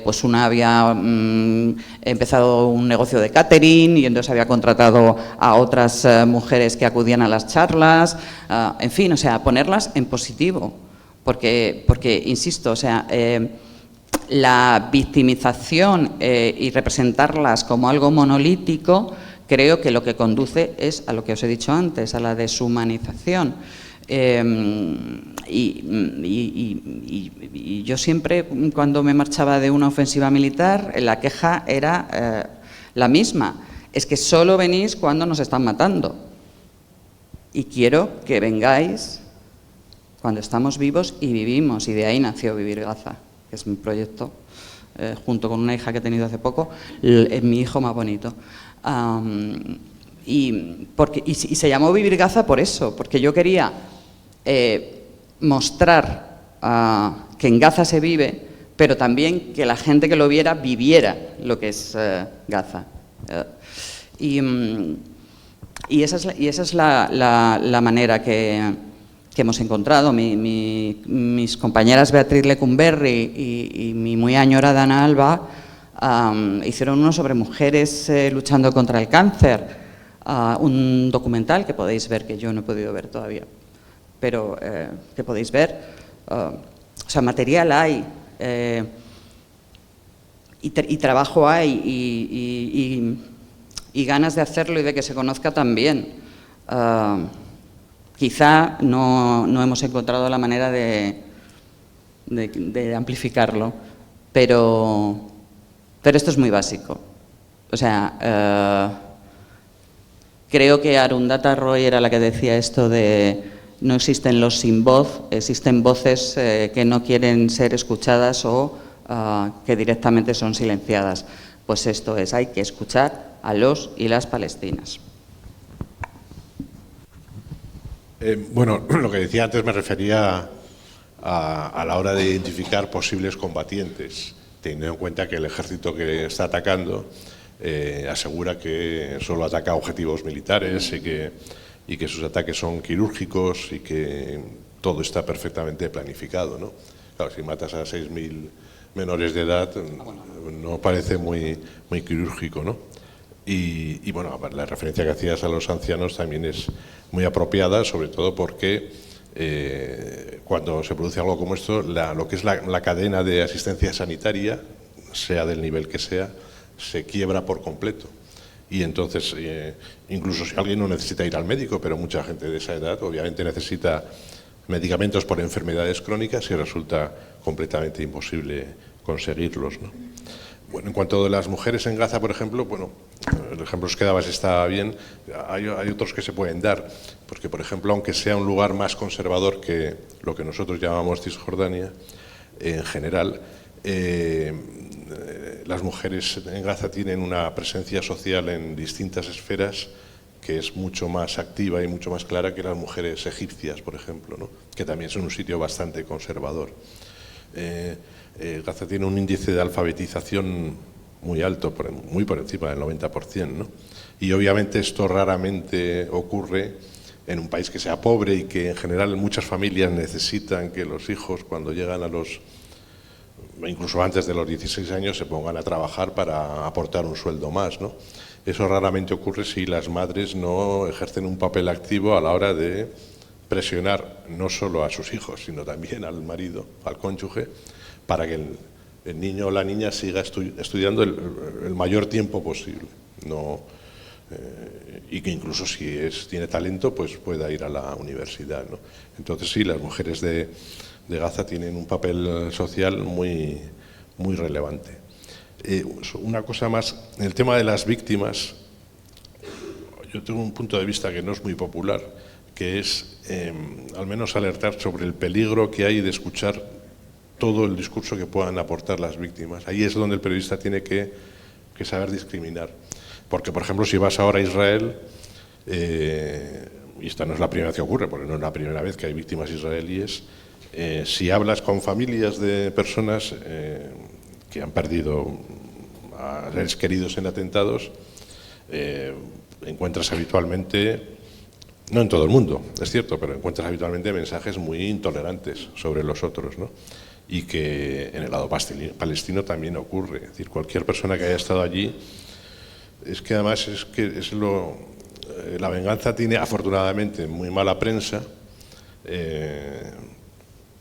pues una había empezado un negocio de catering y entonces había contratado a otras mujeres que acudían a las charlas, en fin, o sea, ponerlas en positivo, porque insisto, o sea, la victimización y representarlas como algo monolítico, creo que lo que conduce es a lo que os he dicho antes, a la deshumanización. Y yo siempre, cuando me marchaba de una ofensiva militar, la queja era la misma: es que solo venís cuando nos están matando, y quiero que vengáis cuando estamos vivos y vivimos. Y de ahí nació Vivir Gaza, que es mi proyecto, junto con una hija que he tenido hace poco, mi hijo más bonito. Y se llamó Vivir Gaza por eso, porque yo quería mostrar que en Gaza se vive, pero también que la gente que lo viera viviera lo que es Gaza. Y esa es la manera que hemos encontrado. Mis compañeras Beatriz Lecumberri y mi muy añorada Ana Alba hicieron uno sobre mujeres luchando contra el cáncer, un documental que podéis ver, que yo no he podido ver todavía, pero que podéis ver. O sea, material hay, y trabajo hay, y ganas de hacerlo y de que se conozca también. Quizá no hemos encontrado la manera de amplificarlo, pero esto es muy básico. O sea, creo que Arundhata Roy era la que decía esto de: no existen los sin voz, existen voces que no quieren ser escuchadas o que directamente son silenciadas. Pues esto es, hay que escuchar a los y las palestinas. Bueno, lo que decía antes me refería a la hora de identificar posibles combatientes, teniendo en cuenta que el ejército que está atacando asegura que solo ataca objetivos militares y que sus ataques son quirúrgicos y que todo está perfectamente planificado, ¿no? Claro, si matas a 6.000 menores de edad, no parece muy quirúrgico, ¿no? Y bueno, la referencia que hacías a los ancianos también es muy apropiada, sobre todo porque cuando se produce algo como esto, lo que es la cadena de asistencia sanitaria, sea del nivel que sea, se quiebra por completo. Y entonces, incluso si alguien no necesita ir al médico, pero mucha gente de esa edad obviamente necesita medicamentos por enfermedades crónicas y resulta completamente imposible conseguirlos, ¿no? Bueno, en cuanto a las mujeres en Gaza, por ejemplo, bueno, el ejemplo que dabas está bien, hay otros que se pueden dar, porque, por ejemplo, aunque sea un lugar más conservador que lo que nosotros llamamos Cisjordania, en general, las mujeres en Gaza tienen una presencia social en distintas esferas que es mucho más activa y mucho más clara que las mujeres egipcias, por ejemplo, ¿no? Que también son un sitio bastante conservador. Gaza tiene un índice de alfabetización muy alto, muy por encima del 90%, ¿no? Y obviamente esto raramente ocurre en un país que sea pobre y que en general muchas familias necesitan que los hijos, cuando llegan incluso antes de los 16 años, se pongan a trabajar para aportar un sueldo más, ¿no? Eso raramente ocurre si las madres no ejercen un papel activo a la hora de presionar no solo a sus hijos, sino también al marido, al cónyuge, para que el niño o la niña siga estudiando el mayor tiempo posible, y que incluso si tiene talento, pues pueda ir a la universidad, ¿no? Entonces sí, las mujeres de Gaza tienen un papel social muy, muy relevante. Una cosa más, en el tema de las víctimas, yo tengo un punto de vista que no es muy popular, que es al menos alertar sobre el peligro que hay de escuchar todo el discurso que puedan aportar las víctimas. Ahí es donde el periodista tiene que saber discriminar. Porque, por ejemplo, si vas ahora a Israel, y esta no es la primera vez que ocurre, porque no es la primera vez que hay víctimas israelíes, si hablas con familias de personas que han perdido a seres queridos en atentados, encuentras habitualmente, no en todo el mundo, es cierto, pero encuentras habitualmente mensajes muy intolerantes sobre los otros, ¿no? Y que en el lado palestino también ocurre. Es decir, cualquier persona que haya estado allí, es que además la venganza tiene afortunadamente muy mala prensa,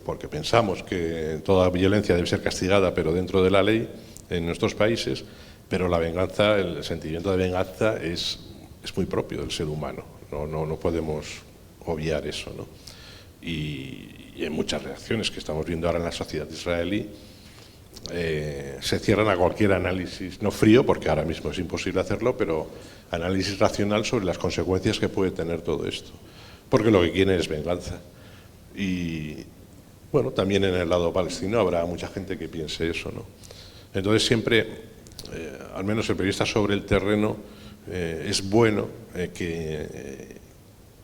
porque pensamos que toda violencia debe ser castigada, pero dentro de la ley en nuestros países, pero la venganza, el sentimiento de venganza es muy propio del ser humano, no podemos obviar eso, ¿no? Y en muchas reacciones que estamos viendo ahora en la sociedad israelí, se cierran a cualquier análisis, no frío, porque ahora mismo es imposible hacerlo, pero análisis racional sobre las consecuencias que puede tener todo esto, porque lo que quieren es venganza. Y bueno, también en el lado palestino habrá mucha gente que piense eso, ¿no? Entonces siempre, al menos el periodista sobre el terreno, es bueno que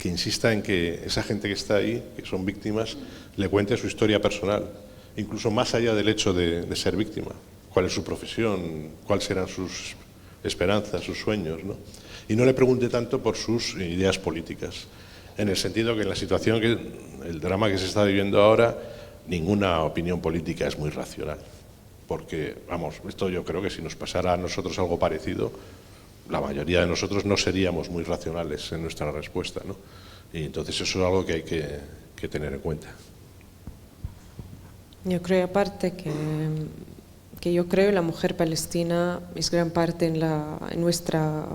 insista en que esa gente que está ahí, que son víctimas, le cuente su historia personal, incluso más allá del hecho de ser víctima. Cuál es su profesión, cuáles serán sus esperanzas, sus sueños, ¿no? Y no le pregunte tanto por sus ideas políticas, en el sentido que en la situación, el drama que se está viviendo ahora, ninguna opinión política es muy racional. Porque, vamos, esto yo creo que si nos pasara a nosotros algo parecido, la mayoría de nosotros no seríamos muy racionales en nuestra respuesta, ¿no? Y entonces eso es algo que hay que tener en cuenta. Yo creo aparte que yo creo la mujer palestina es gran parte en nuestra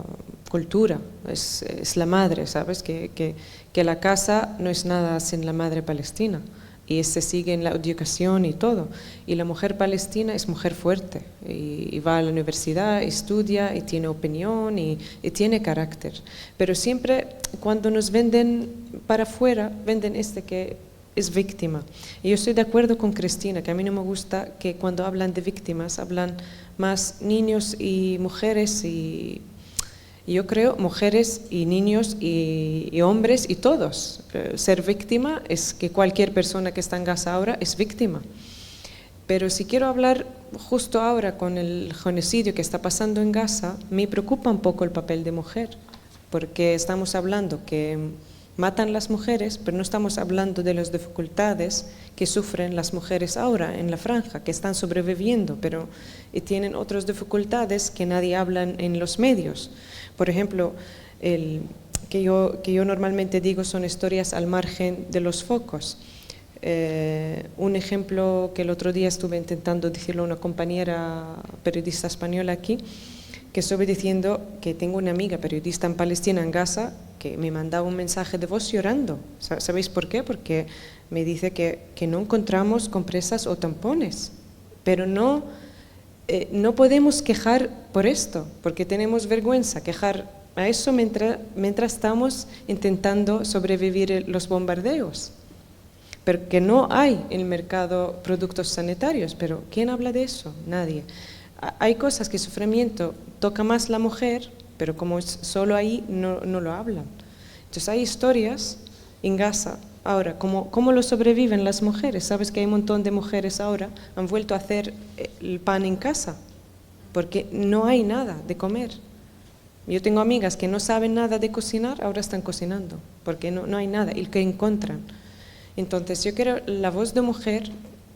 cultura, es la madre, ¿sabes? Que la casa no es nada sin la madre palestina. Y se sigue en la educación y todo. Y la mujer palestina es mujer fuerte y va a la universidad, estudia y tiene opinión y tiene carácter. Pero siempre cuando nos venden para afuera, venden que es víctima. Y yo estoy de acuerdo con Cristina, que a mí no me gusta que cuando hablan de víctimas hablan más niños y mujeres y yo creo mujeres y niños y hombres y todos. Ser víctima es que cualquier persona que está en Gaza ahora es víctima. Pero si quiero hablar justo ahora con el genocidio que está pasando en Gaza, me preocupa un poco el papel de mujer, porque estamos hablando que matan las mujeres, pero no estamos hablando de las dificultades que sufren las mujeres ahora en la franja, que están sobreviviendo, pero tienen otras dificultades que nadie habla en los medios. Por ejemplo, que yo normalmente digo son historias al margen de los focos. Un ejemplo que el otro día estuve intentando decirlo a una compañera periodista española aquí, que estuve diciendo que tengo una amiga periodista en Palestina, en Gaza, que me mandaba un mensaje de voz llorando. ¿Sabéis por qué? Porque me dice que no encontramos compresas o tampones, pero no podemos quejar por esto, porque tenemos vergüenza quejar a eso mientras estamos intentando sobrevivir los bombardeos. Pero que no hay en el mercado productos sanitarios, pero ¿quién habla de eso? Nadie. Hay cosas que sufrimiento toca más la mujer, pero como es solo ahí no lo hablan. Entonces hay historias en Gaza ahora, ¿cómo lo sobreviven las mujeres? Sabes que hay un montón de mujeres ahora han vuelto a hacer el pan en casa, porque no hay nada de comer. Yo tengo amigas que no saben nada de cocinar, ahora están cocinando, porque no hay nada, y que encuentran. Entonces yo creo la voz de mujer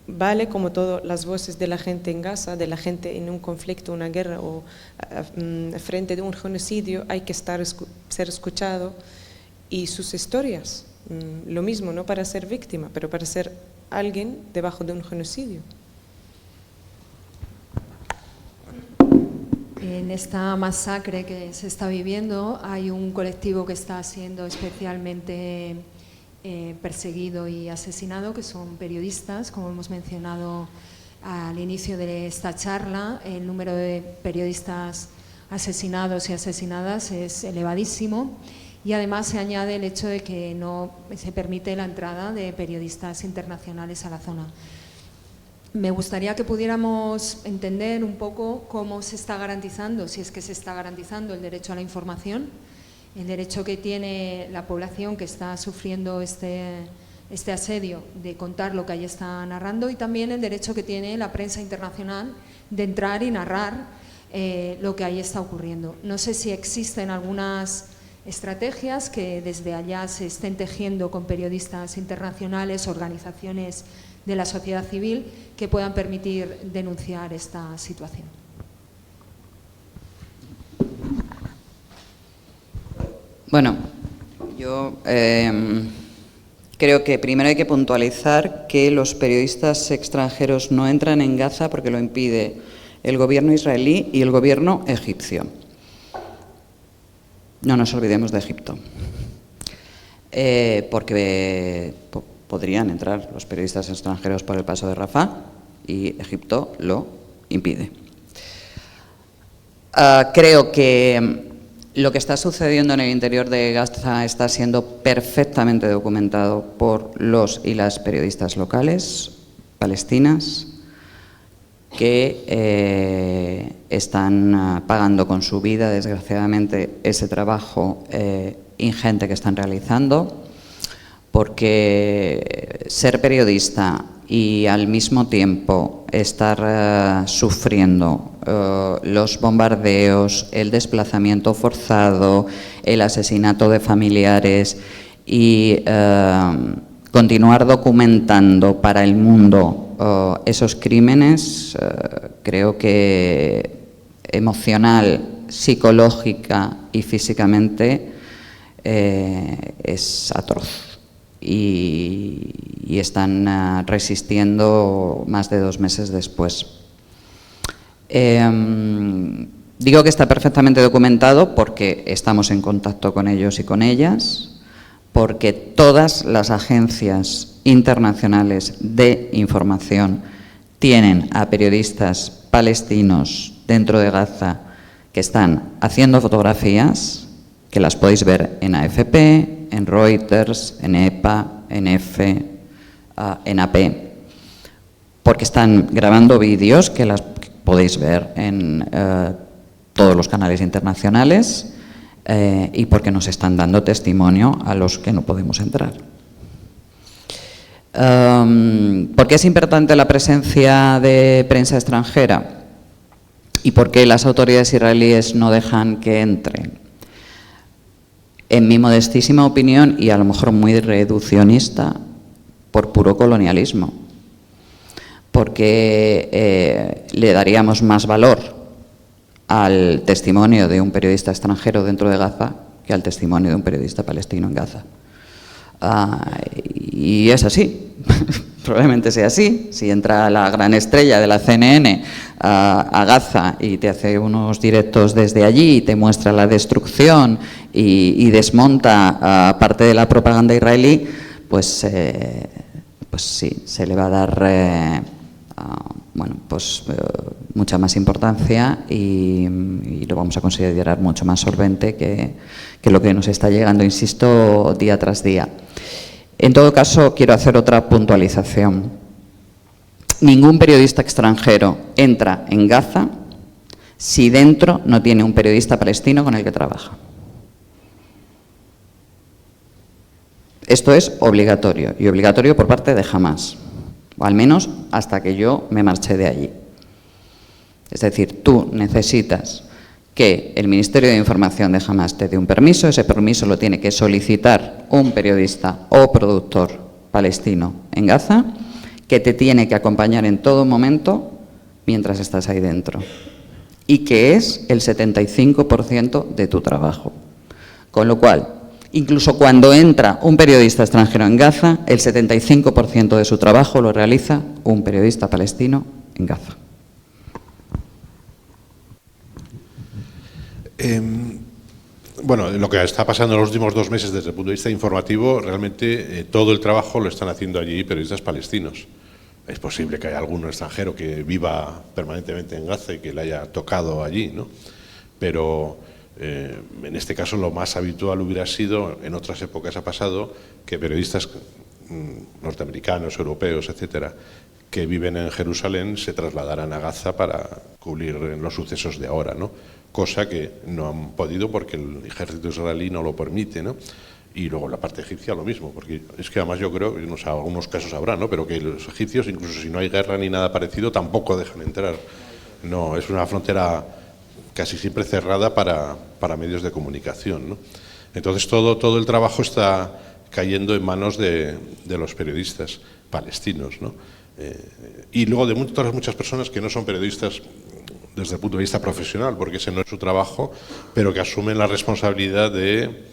vale como todas las voces de la gente en Gaza, de la gente en un conflicto, una guerra o frente de un genocidio, hay que ser escuchado, y sus historias, lo mismo, no para ser víctima, pero para ser alguien debajo de un genocidio. En esta masacre que se está viviendo hay un colectivo que está siendo especialmente perseguido y asesinado, que son periodistas, como hemos mencionado al inicio de esta charla. El número de periodistas asesinados y asesinadas es elevadísimo, y además se añade el hecho de que no se permite la entrada de periodistas internacionales a la zona. Me gustaría que pudiéramos entender un poco cómo se está garantizando, si es que se está garantizando, el derecho a la información, el derecho que tiene la población que está sufriendo este asedio de contar lo que allí está narrando, y también el derecho que tiene la prensa internacional de entrar y narrar lo que allí está ocurriendo. No sé si existen algunas estrategias que desde allá se estén tejiendo con periodistas internacionales, organizaciones de la sociedad civil, que puedan permitir denunciar esta situación. Bueno, yo creo que primero hay que puntualizar que los periodistas extranjeros no entran en Gaza porque lo impide el gobierno israelí y el gobierno egipcio. No nos olvidemos de Egipto, porque podrían entrar los periodistas extranjeros por el paso de Rafah y Egipto lo impide. Creo que lo que está sucediendo en el interior de Gaza está siendo perfectamente documentado por los y las periodistas locales palestinas, que están pagando con su vida, desgraciadamente, ese trabajo ingente que están realizando, porque ser periodista y al mismo tiempo estar sufriendo los bombardeos, el desplazamiento forzado, el asesinato de familiares y continuar documentando para el mundo esos crímenes, creo que emocional, psicológica y físicamente es atroz. Y están resistiendo más de 2 meses después. Digo que está perfectamente documentado porque estamos en contacto con ellos y con ellas, porque todas las agencias internacionales de información tienen a periodistas palestinos dentro de Gaza que están haciendo fotografías, que las podéis ver en AFP, en Reuters, en EPA, en EFE, en AP, porque están grabando vídeos que las podéis ver en todos los canales internacionales, y porque nos están dando testimonio a los que no podemos entrar. ¿Por qué es importante la presencia de prensa extranjera? ¿Y por qué las autoridades israelíes no dejan que entren? En mi modestísima opinión, y a lo mejor muy reduccionista, por puro colonialismo. Porque le daríamos más valor al testimonio de un periodista extranjero dentro de Gaza que al testimonio de un periodista palestino en Gaza. Y es así, probablemente sea así. Si entra la gran estrella de la CNN a Gaza y te hace unos directos desde allí y te muestra la destrucción y desmonta parte de la propaganda israelí, pues sí, se le va a dar mucha más importancia y lo vamos a considerar mucho más solvente que lo que nos está llegando, insisto, día tras día. En todo caso, quiero hacer otra puntualización. Ningún periodista extranjero entra en Gaza si dentro no tiene un periodista palestino con el que trabaja. Esto es obligatorio, y obligatorio por parte de Hamás, o al menos hasta que yo me marché de allí. Es decir, tú necesitas que el Ministerio de Información de Hamás te dé un permiso, ese permiso lo tiene que solicitar un periodista o productor palestino en Gaza, que te tiene que acompañar en todo momento mientras estás ahí dentro, y que es el 75% de tu trabajo. Con lo cual, incluso cuando entra un periodista extranjero en Gaza, el 75% de su trabajo lo realiza un periodista palestino en Gaza. Bueno, lo que está pasando en los últimos 2 meses desde el punto de vista informativo, realmente todo el trabajo lo están haciendo allí periodistas palestinos. Es posible que haya alguno extranjero que viva permanentemente en Gaza y que le haya tocado allí, ¿no? Pero en este caso lo más habitual hubiera sido, en otras épocas ha pasado, que periodistas norteamericanos, europeos, etcétera, que viven en Jerusalén se trasladaran a Gaza para cubrir los sucesos de ahora, ¿no? Cosa que no han podido porque el ejército israelí no lo permite, ¿no? Y luego la parte egipcia lo mismo, porque es que además yo creo que algunos casos habrá, ¿no? Pero que los egipcios, incluso si no hay guerra ni nada parecido, tampoco dejan entrar. No, es una frontera casi siempre cerrada para medios de comunicación, ¿no? Entonces todo el trabajo está cayendo en manos de los periodistas palestinos, ¿no? Y luego de muchas personas que no son periodistas desde el punto de vista profesional, porque ese no es su trabajo, pero que asumen la responsabilidad de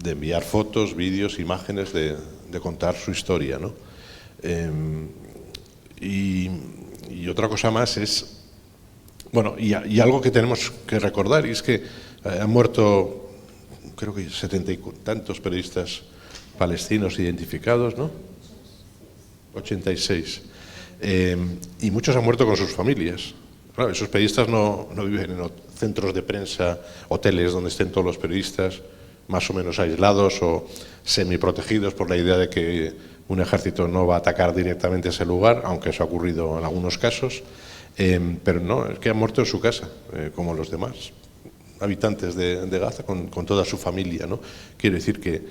enviar fotos, vídeos, imágenes, de contar su historia, ¿no? Y otra cosa más es, bueno, y algo que tenemos que recordar, y es que han muerto, creo que 70 y tantos periodistas palestinos identificados, ¿no? 86. Y muchos han muerto con sus familias. Claro, esos periodistas no viven en centros de prensa, hoteles donde estén todos los periodistas más o menos aislados o semiprotegidos por la idea de que un ejército no va a atacar directamente ese lugar, aunque eso ha ocurrido en algunos casos, pero no, es que han muerto en su casa, como los demás habitantes de Gaza, con toda su familia, ¿no? Quiero decir que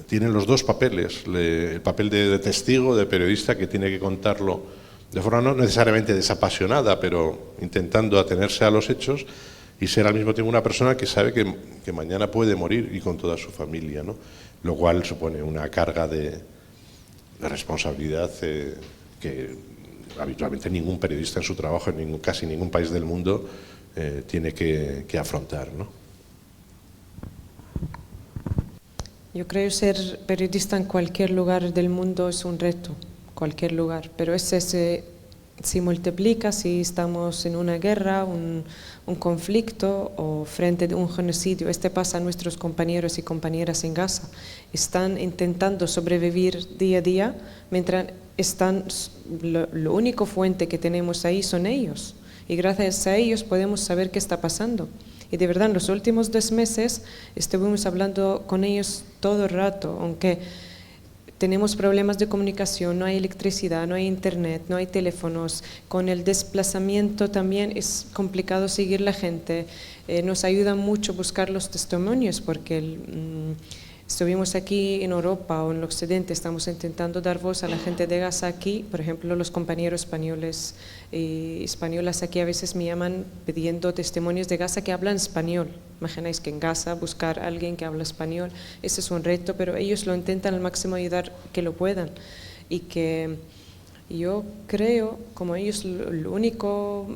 tienen los dos papeles, el papel de testigo, de periodista, que tiene que contarlo de forma no necesariamente desapasionada, pero intentando atenerse a los hechos, y ser al mismo tiempo una persona que sabe que mañana puede morir, y con toda su familia, ¿no? Lo cual supone una carga de responsabilidad que habitualmente ningún periodista en su trabajo, en casi ningún país del mundo, tiene que afrontar, ¿no? Yo creo que ser periodista en cualquier lugar del mundo es un reto, cualquier lugar, pero ese se multiplica si estamos en una guerra, un conflicto o frente a un genocidio. Pasa a nuestros compañeros y compañeras en Gaza. Están intentando sobrevivir día a día, mientras lo único fuente que tenemos ahí son ellos. Y gracias a ellos podemos saber qué está pasando. Y de verdad, en los últimos 2 meses estuvimos hablando con ellos todo el rato, aunque tenemos problemas de comunicación, no hay electricidad, no hay internet, no hay teléfonos. Con el desplazamiento también es complicado seguir la gente. Nos ayuda mucho buscar los testimonios porque estuvimos aquí en Europa o en el Occidente, estamos intentando dar voz a la gente de Gaza aquí. Por ejemplo, los compañeros españoles y españolas aquí a veces me llaman pidiendo testimonios de Gaza que hablan español. Imagináis que en Gaza buscar a alguien que habla español, ese es un reto, pero ellos lo intentan al máximo ayudar que lo puedan. Y que yo creo, como ellos, lo único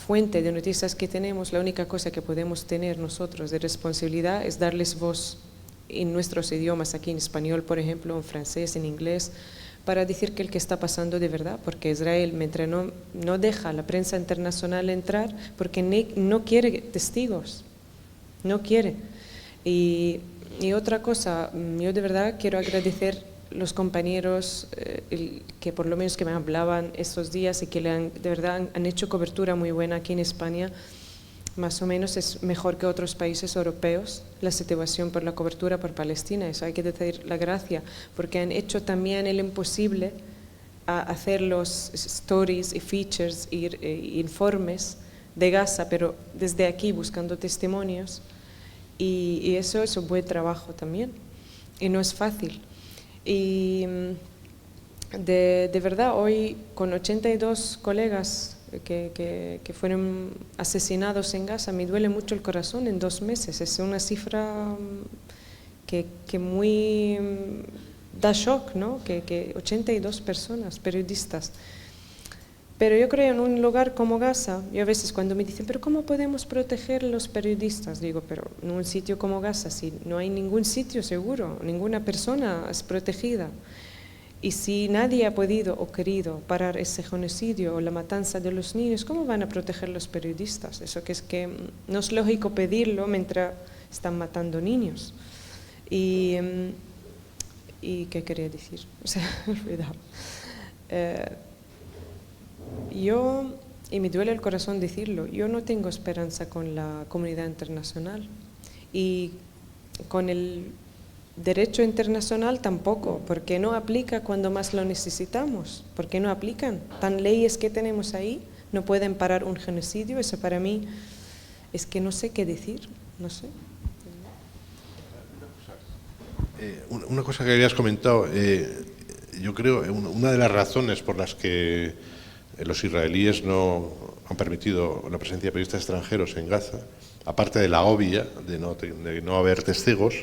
fuente de noticias que tenemos, la única cosa que podemos tener nosotros de responsabilidad es darles voz en nuestros idiomas, aquí en español, por ejemplo, en francés, en inglés, para decir que el que está pasando de verdad, porque Israel, mientras no deja a la prensa internacional entrar, porque no quiere testigos, no quiere. Y otra cosa, yo de verdad quiero agradecer los compañeros que por lo menos que me hablaban estos días y que de verdad han hecho cobertura muy buena aquí en España. Más o menos es mejor que otros países europeos la situación por la cobertura por Palestina. Eso hay que decir la gracia, porque han hecho también el imposible a hacer los stories y features y informes de Gaza, pero desde aquí buscando testimonios. Y eso es un buen trabajo también. Y no es fácil. Y de verdad, hoy con 82 colegas que fueron asesinados en Gaza, me duele mucho el corazón en 2 meses. Es una cifra que muy da shock, ¿no? Que 82 personas, periodistas. Pero yo creo en un lugar como Gaza, yo a veces cuando me dicen, pero ¿cómo podemos proteger a los periodistas? Digo, pero en un sitio como Gaza, si no hay ningún sitio seguro, ninguna persona es protegida. Y si nadie ha podido o querido parar ese genocidio o la matanza de los niños, ¿cómo van a proteger los periodistas? Eso que es que no es lógico pedirlo mientras están matando niños. ¿Y qué quería decir? O sea, olvidado. Y me duele el corazón decirlo, yo no tengo esperanza con la comunidad internacional y con el derecho internacional tampoco, porque no aplica cuando más lo necesitamos, porque no aplican. Tan leyes que tenemos ahí no pueden parar un genocidio. Eso para mí es que no sé qué decir, no sé. Una cosa que habías comentado, yo creo una de las razones por las que los israelíes no han permitido la presencia de periodistas extranjeros en Gaza, aparte de la obvia de no haber testigos,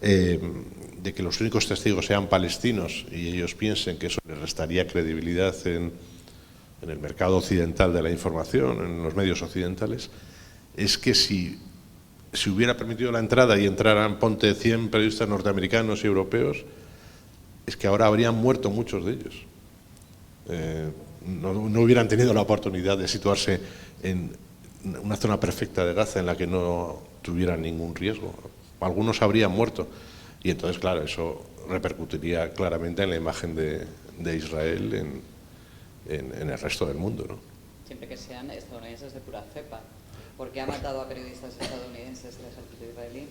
de que los únicos testigos sean palestinos y ellos piensen que eso les restaría credibilidad en el mercado occidental de la información, en los medios occidentales, es que si hubiera permitido la entrada y entraran, ponte 100 periodistas norteamericanos y europeos, es que ahora habrían muerto muchos de ellos. No hubieran tenido la oportunidad de situarse en una zona perfecta de Gaza en la que no tuvieran ningún riesgo. Algunos habrían muerto y entonces, claro, eso repercutiría claramente en la imagen de Israel en el resto del mundo, ¿no? Siempre que sean estadounidenses de pura cepa, porque ha matado a periodistas estadounidenses del ejército israelí.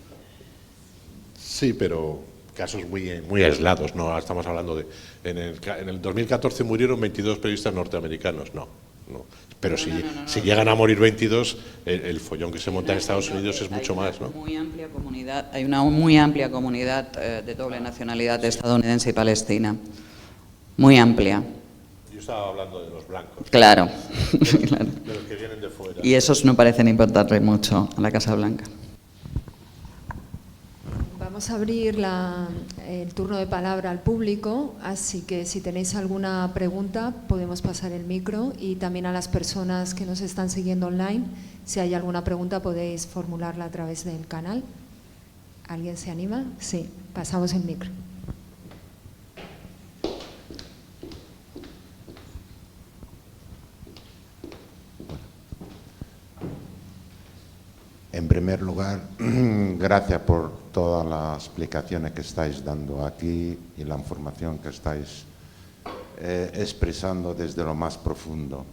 Sí, pero casos muy aislados, no estamos hablando de... En el 2014 murieron 22 periodistas norteamericanos, no. Pero si llegan a morir 22, el follón que se monta en Estados Unidos es mucho más, ¿no? Hay una muy amplia comunidad de doble nacionalidad estadounidense y palestina. Muy amplia. Yo estaba hablando de los blancos. Claro. De los que vienen de fuera. Y esos no parecen importarle mucho a la Casa Blanca. Vamos a abrir el turno de palabra al público, así que si tenéis alguna pregunta podemos pasar el micro, y también a las personas que nos están siguiendo online, si hay alguna pregunta podéis formularla a través del canal. ¿Alguien se anima? Sí, pasamos el micro. En primer lugar, gracias por todas las explicaciones que estáis dando aquí y la información que estáis expresando desde lo más profundo.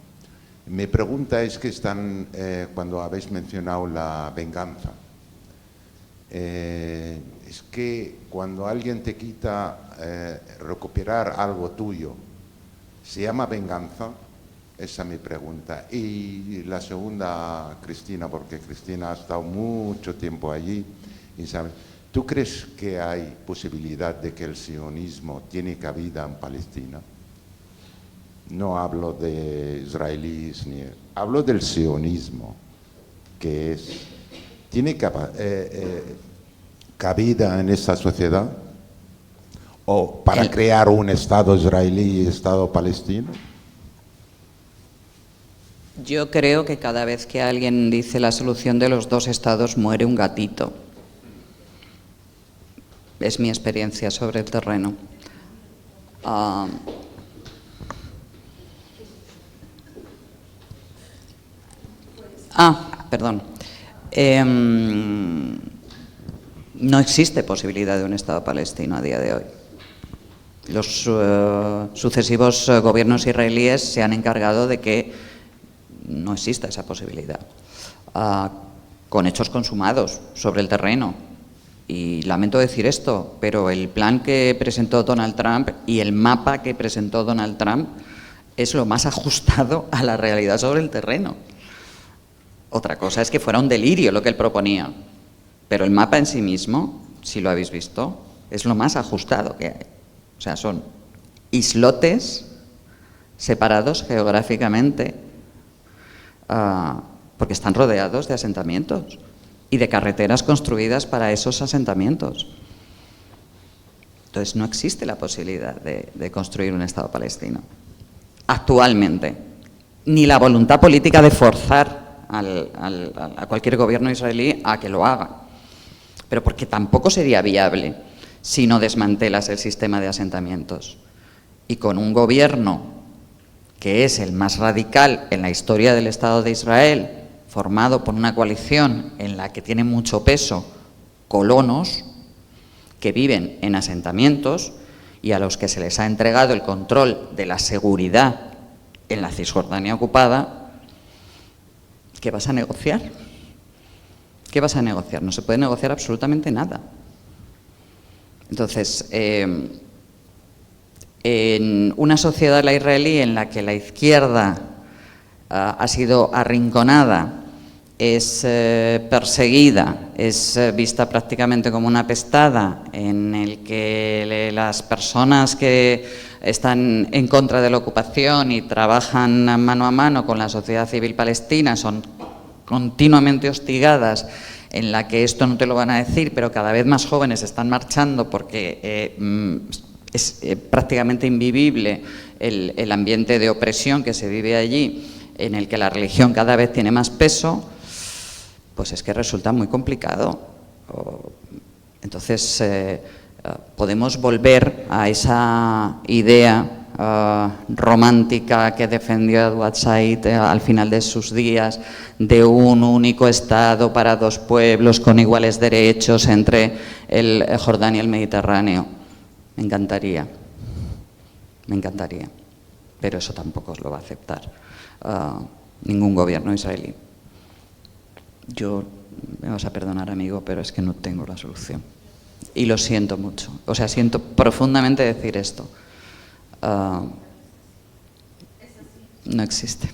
Mi pregunta es que cuando habéis mencionado la venganza, es que cuando alguien te quita recuperar algo tuyo, ¿se llama venganza? Esa es mi pregunta. Y la segunda, Cristina, porque Cristina ha estado mucho tiempo allí y sabe, ¿Tú crees que hay posibilidad de que el sionismo tiene cabida en Palestina? No hablo de israelíes, hablo del sionismo, que tiene cabida en esta sociedad, o para crear un Estado israelí y Estado palestino. Yo creo que cada vez que alguien dice la solución de los dos estados muere un gatito. Es mi experiencia sobre el terreno. Perdón. No existe posibilidad de un Estado palestino a día de hoy. Los sucesivos gobiernos israelíes se han encargado de que no exista esa posibilidad, con hechos consumados sobre el terreno. Y lamento decir esto, pero el plan que presentó Donald Trump y el mapa que presentó Donald Trump es lo más ajustado a la realidad sobre el terreno. Otra cosa es que fuera un delirio lo que él proponía, pero el mapa en sí mismo, si lo habéis visto, es lo más ajustado que hay. O sea, son islotes separados geográficamente porque están rodeados de asentamientos y de carreteras construidas para esos asentamientos. Entonces no existe la posibilidad de construir un Estado palestino actualmente, ni la voluntad política de forzar a cualquier gobierno israelí a que lo haga, pero porque tampoco sería viable si no desmantelas el sistema de asentamientos. Y con un gobierno que es el más radical en la historia del Estado de Israel, formado por una coalición en la que tienen mucho peso colonos que viven en asentamientos y a los que se les ha entregado el control de la seguridad en la Cisjordania ocupada, ¿qué vas a negociar? ¿Qué vas a negociar? No se puede negociar absolutamente nada. Entonces, en una sociedad, la israelí, en la que la izquierda ha sido arrinconada, es perseguida, es vista prácticamente como una apestada, en el que las personas que están en contra de la ocupación y trabajan mano a mano con la sociedad civil palestina son continuamente hostigadas, en la que esto no te lo van a decir, pero cada vez más jóvenes están marchando porque es prácticamente invivible el ambiente de opresión que se vive allí, en el que la religión cada vez tiene más peso, pues es que resulta muy complicado. Entonces, podemos volver a esa idea romántica que defendió Edward Said al final de sus días, de un único Estado para dos pueblos con iguales derechos entre el Jordán y el Mediterráneo. Me encantaría, pero eso tampoco os lo va a aceptar ningún gobierno israelí. Yo, me vas a perdonar, amigo, pero es que no tengo la solución. Y lo siento mucho, o sea, siento profundamente decir esto. No existe.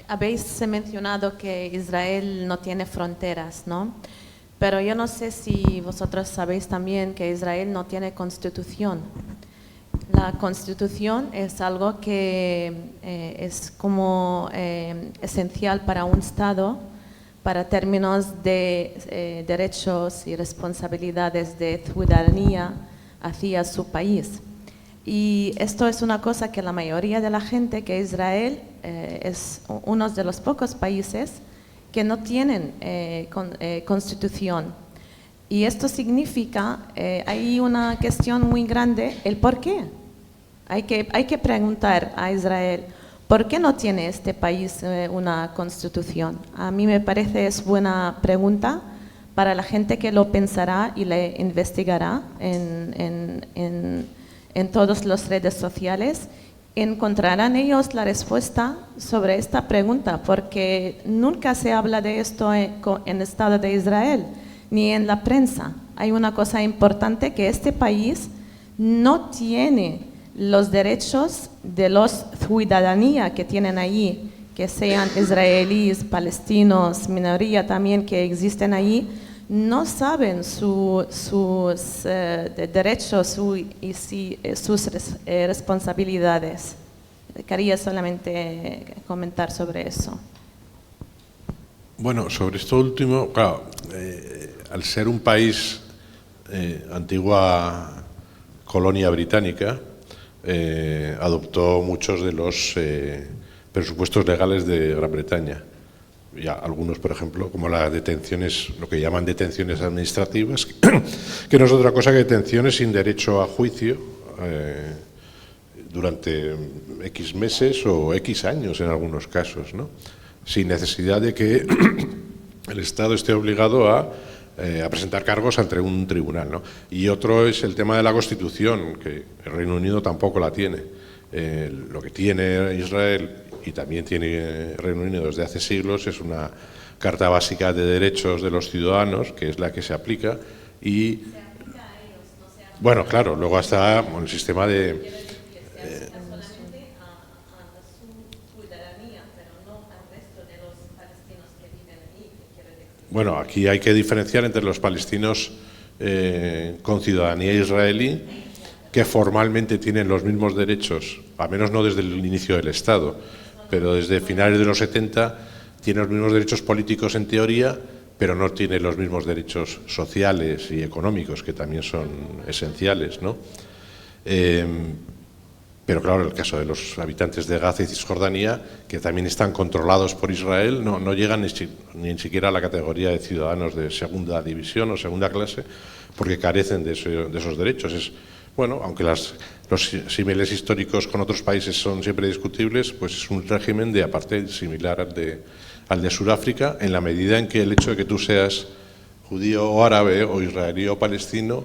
Habéis mencionado que Israel no tiene fronteras, ¿no? Pero yo no sé si vosotros sabéis también que Israel no tiene constitución. La constitución es algo que es como esencial para un Estado, para términos de derechos y responsabilidades de ciudadanía hacia su país. Y esto es una cosa que la mayoría de la gente, que Israel es uno de los pocos países que no tienen constitución. Y esto significa, hay una cuestión muy grande, el por qué. Hay que preguntar a Israel, ¿por qué no tiene este país una constitución? A mí me parece es buena pregunta para la gente que lo pensará y le investigará en todas las redes sociales. Encontrarán ellos la respuesta sobre esta pregunta, porque nunca se habla de esto en el Estado de Israel, ni en la prensa. Hay una cosa importante, que este país no tiene los derechos de los ciudadanía que tienen allí, que sean israelíes, palestinos, minoría también que existen allí, no saben sus derechos y sus responsabilidades. Quería solamente comentar sobre eso. Bueno, sobre esto último, claro, al ser un país antigua colonia británica, adoptó muchos de los presupuestos legales de Gran Bretaña. Y algunos, por ejemplo, como las detenciones, lo que llaman detenciones administrativas, que no es otra cosa que detenciones sin derecho a juicio durante X meses o X años en algunos casos, ¿no? Sin necesidad de que el Estado esté obligado a presentar cargos ante un tribunal, ¿no? Y otro es el tema de la Constitución, que el Reino Unido tampoco la tiene. Lo que tiene Israel y también tiene el Reino Unido desde hace siglos es una Carta Básica de Derechos de los Ciudadanos, que es la que se aplica y... Se aplica a ellos, no se aplica bueno, claro, luego está el sistema de... solamente a su ciudadanía, pero no al resto de los palestinos que viven allí, quiero decir. Bueno, aquí hay que diferenciar entre los palestinos con ciudadanía israelí, que formalmente tienen los mismos derechos, al menos no desde el inicio del Estado, pero desde finales de los 70 tienen los mismos derechos políticos en teoría, pero no tienen los mismos derechos sociales y económicos, que también son esenciales, ¿no? Pero claro, en el caso de los habitantes de Gaza y Cisjordania, que también están controlados por Israel, no llegan ni siquiera a la categoría de ciudadanos de segunda división o segunda clase, porque carecen de esos derechos. Bueno, aunque los símiles históricos con otros países son siempre discutibles, pues es un régimen de apartheid similar al de Sudáfrica, en la medida en que el hecho de que tú seas judío o árabe o israelí o palestino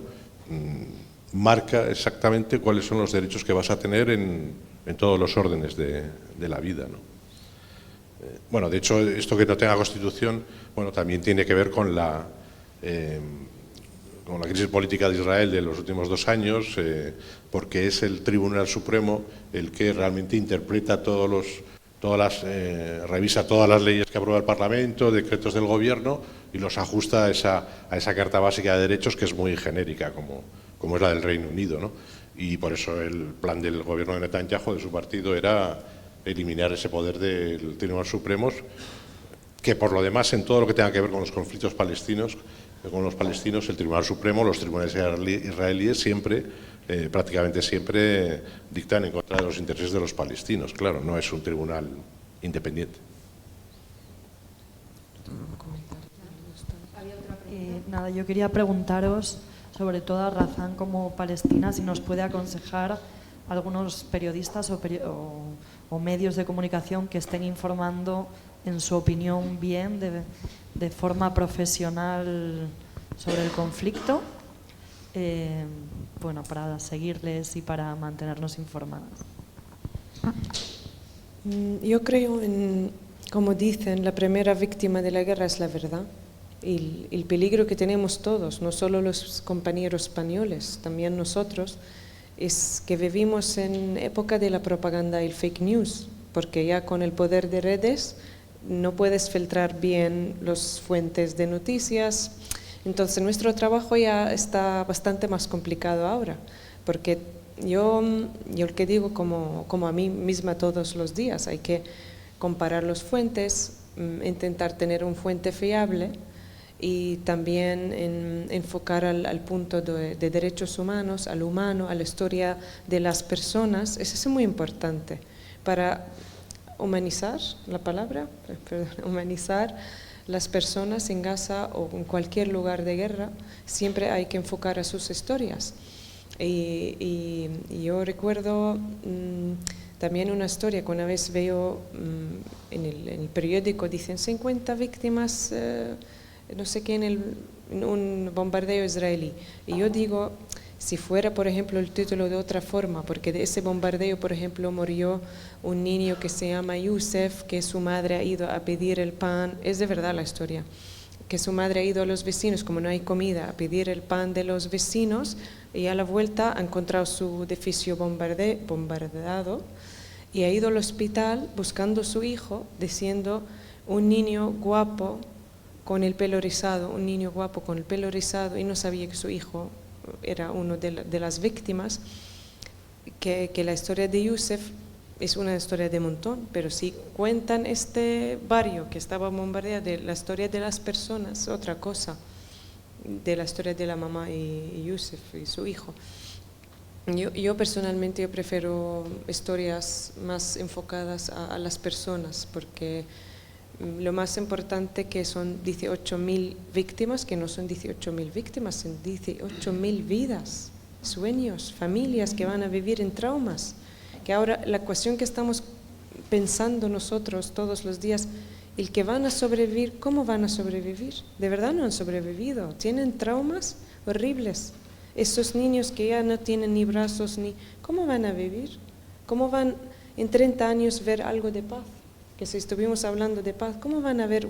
marca exactamente cuáles son los derechos que vas a tener en todos los órdenes de la vida, ¿no? Bueno, de hecho, esto que no tenga Constitución, bueno, también tiene que ver con la crisis política de Israel de los últimos 2 años, porque es el Tribunal Supremo el que realmente interpreta revisa todas las leyes que aprueba el Parlamento, decretos del Gobierno, y los ajusta a esa Carta Básica de Derechos, que es muy genérica, como es la del Reino Unido, ¿no? Y por eso el plan del Gobierno de Netanyahu, de su partido, era eliminar ese poder del Tribunal Supremo, que por lo demás, en todo lo que tenga que ver con los conflictos palestinos, con los palestinos, el Tribunal Supremo, los tribunales israelíes siempre, prácticamente siempre, dictan en contra de los intereses de los palestinos. Claro, no es un tribunal independiente. Nada, yo quería preguntaros, sobre todo a Razan como Palestina, si nos puede aconsejar algunos periodistas o medios de comunicación que estén informando, en su opinión, bien, de forma profesional sobre el conflicto, bueno, para seguirles y para mantenernos informados. Yo creo como dicen, la primera víctima de la guerra es la verdad. Y el peligro que tenemos todos, no solo los compañeros españoles, también nosotros, es que vivimos en época de la propaganda y el fake news, porque ya con el poder de redes no puedes filtrar bien las fuentes de noticias. Entonces nuestro trabajo ya está bastante más complicado ahora, porque yo lo que digo como a mí misma todos los días, hay que comparar las fuentes, intentar tener una fuente fiable y también enfocar al punto de derechos humanos, al humano, a la historia de las personas. Eso es muy importante para humanizar, humanizar las personas en Gaza o en cualquier lugar de guerra. El hay que enfocar a sus historias. Y yo recuerdo también una historia que una vez veo en el periódico, dicen 50 víctimas, no sé qué, en un bombardeo israelí. Y yo digo, si fuera, por ejemplo, el título de otra forma, porque de ese bombardeo, por ejemplo, murió un niño que se llama Youssef, que su madre ha ido a pedir el pan, es de verdad la historia. que su madre ha ido a los vecinos, como no hay comida, a pedir el pan de los vecinos, y a la vuelta ha encontrado su edificio bombardeado y ha ido al hospital buscando a su hijo, diciendo: un niño guapo con el pelo rizado, un niño guapo con el pelo rizado, y no sabía que su hijo era uno de las víctimas, que la historia de Yusef es una historia de montón, pero si cuentan este barrio que estaba bombardeado, de la historia de las personas, otra cosa, de la historia de la mamá y Yusef y su hijo. Yo personalmente yo prefiero historias más enfocadas a las personas, porque lo más importante que son 18.000 víctimas, que no son 18.000 víctimas, son 18.000 vidas, sueños, familias que van a vivir en traumas. Que ahora la cuestión que estamos pensando nosotros todos los días, el que van a sobrevivir, ¿cómo van a sobrevivir? De verdad no han sobrevivido, tienen traumas horribles. Esos niños que ya no tienen ni brazos, ¿cómo van a vivir? ¿Cómo van en 30 años ver algo de paz? Que si estuvimos hablando de paz, ¿cómo van a ver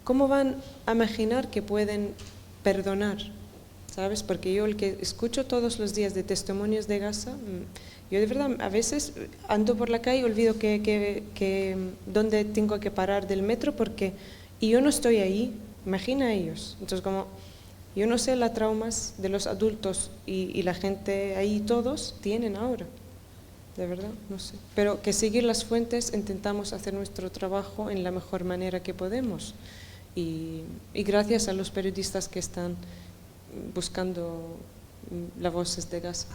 cómo van a imaginar que pueden perdonar? ¿Sabes? Porque yo el que escucho todos los días de testimonios de Gaza, yo de verdad a veces ando por la calle y olvido que dónde tengo que parar del metro, y yo no estoy ahí, imagina ellos. Entonces, como yo no sé las traumas de los adultos y la gente ahí, todos tienen ahora, de verdad, no sé. Pero que seguir las fuentes, intentamos hacer nuestro trabajo en la mejor manera que podemos. Y gracias a los periodistas que están buscando las voces de Gaza.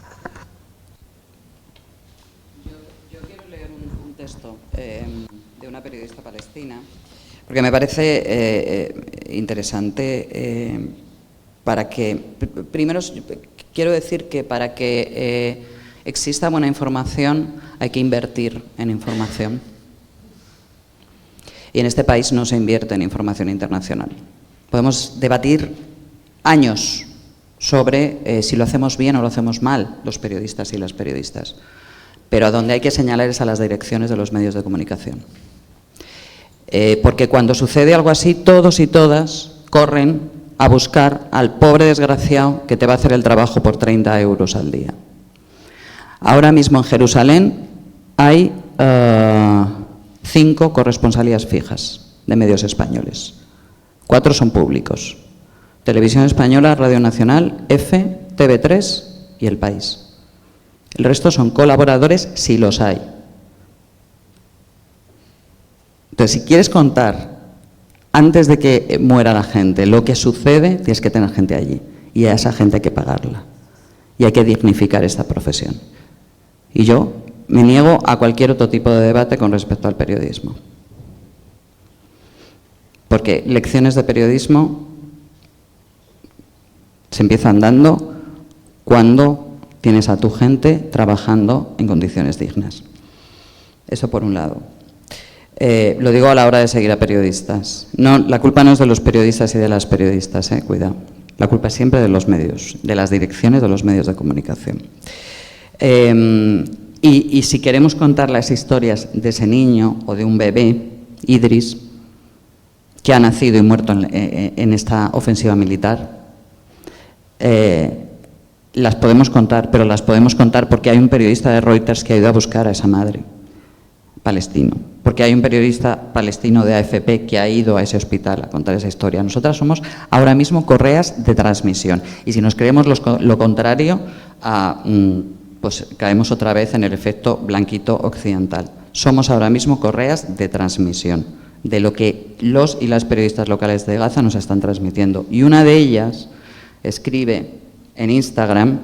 Yo quiero leer un texto de una periodista palestina, porque me parece interesante para que, primero quiero decir que para que exista buena información hay que invertir en información. Y en este país no se invierte en información internacional. Podemos debatir años sobre si lo hacemos bien o lo hacemos mal, los periodistas y las periodistas. Pero a donde hay que señalar es a las direcciones de los medios de comunicación. Porque cuando sucede algo así, todos y todas corren a buscar al pobre desgraciado que te va a hacer el trabajo por 30 euros al día. Ahora mismo en Jerusalén hay 5 corresponsalías fijas de medios españoles. 4 son públicos: Televisión Española, Radio Nacional, EFE, TV3 y El País. El resto son colaboradores, si los hay. Entonces, si quieres contar, antes de que muera la gente, lo que sucede, tienes que tener gente allí. Y a esa gente hay que pagarla. Y hay que dignificar esta profesión. Y yo me niego a cualquier otro tipo de debate con respecto al periodismo. Porque lecciones de periodismo se empiezan dando cuando tienes a tu gente trabajando en condiciones dignas. Eso por un lado. Lo digo a la hora de seguir a periodistas. No, la culpa no es de los periodistas y de las periodistas, cuidado. La culpa es siempre de los medios, de las direcciones de los medios de comunicación. Y si queremos contar las historias de ese niño o de un bebé, Idris, que ha nacido y muerto en esta ofensiva militar, las podemos contar, pero las podemos contar porque hay un periodista de Reuters que ha ido a buscar a esa madre, palestino, porque hay un periodista palestino de AFP que ha ido a ese hospital a contar esa historia. Nosotras somos ahora mismo correas de transmisión, y si nos creemos lo contrario, pues caemos otra vez en el efecto blanquito occidental. Somos ahora mismo correas de transmisión de lo que los y las periodistas locales de Gaza nos están transmitiendo. Y una de ellas escribe en Instagram: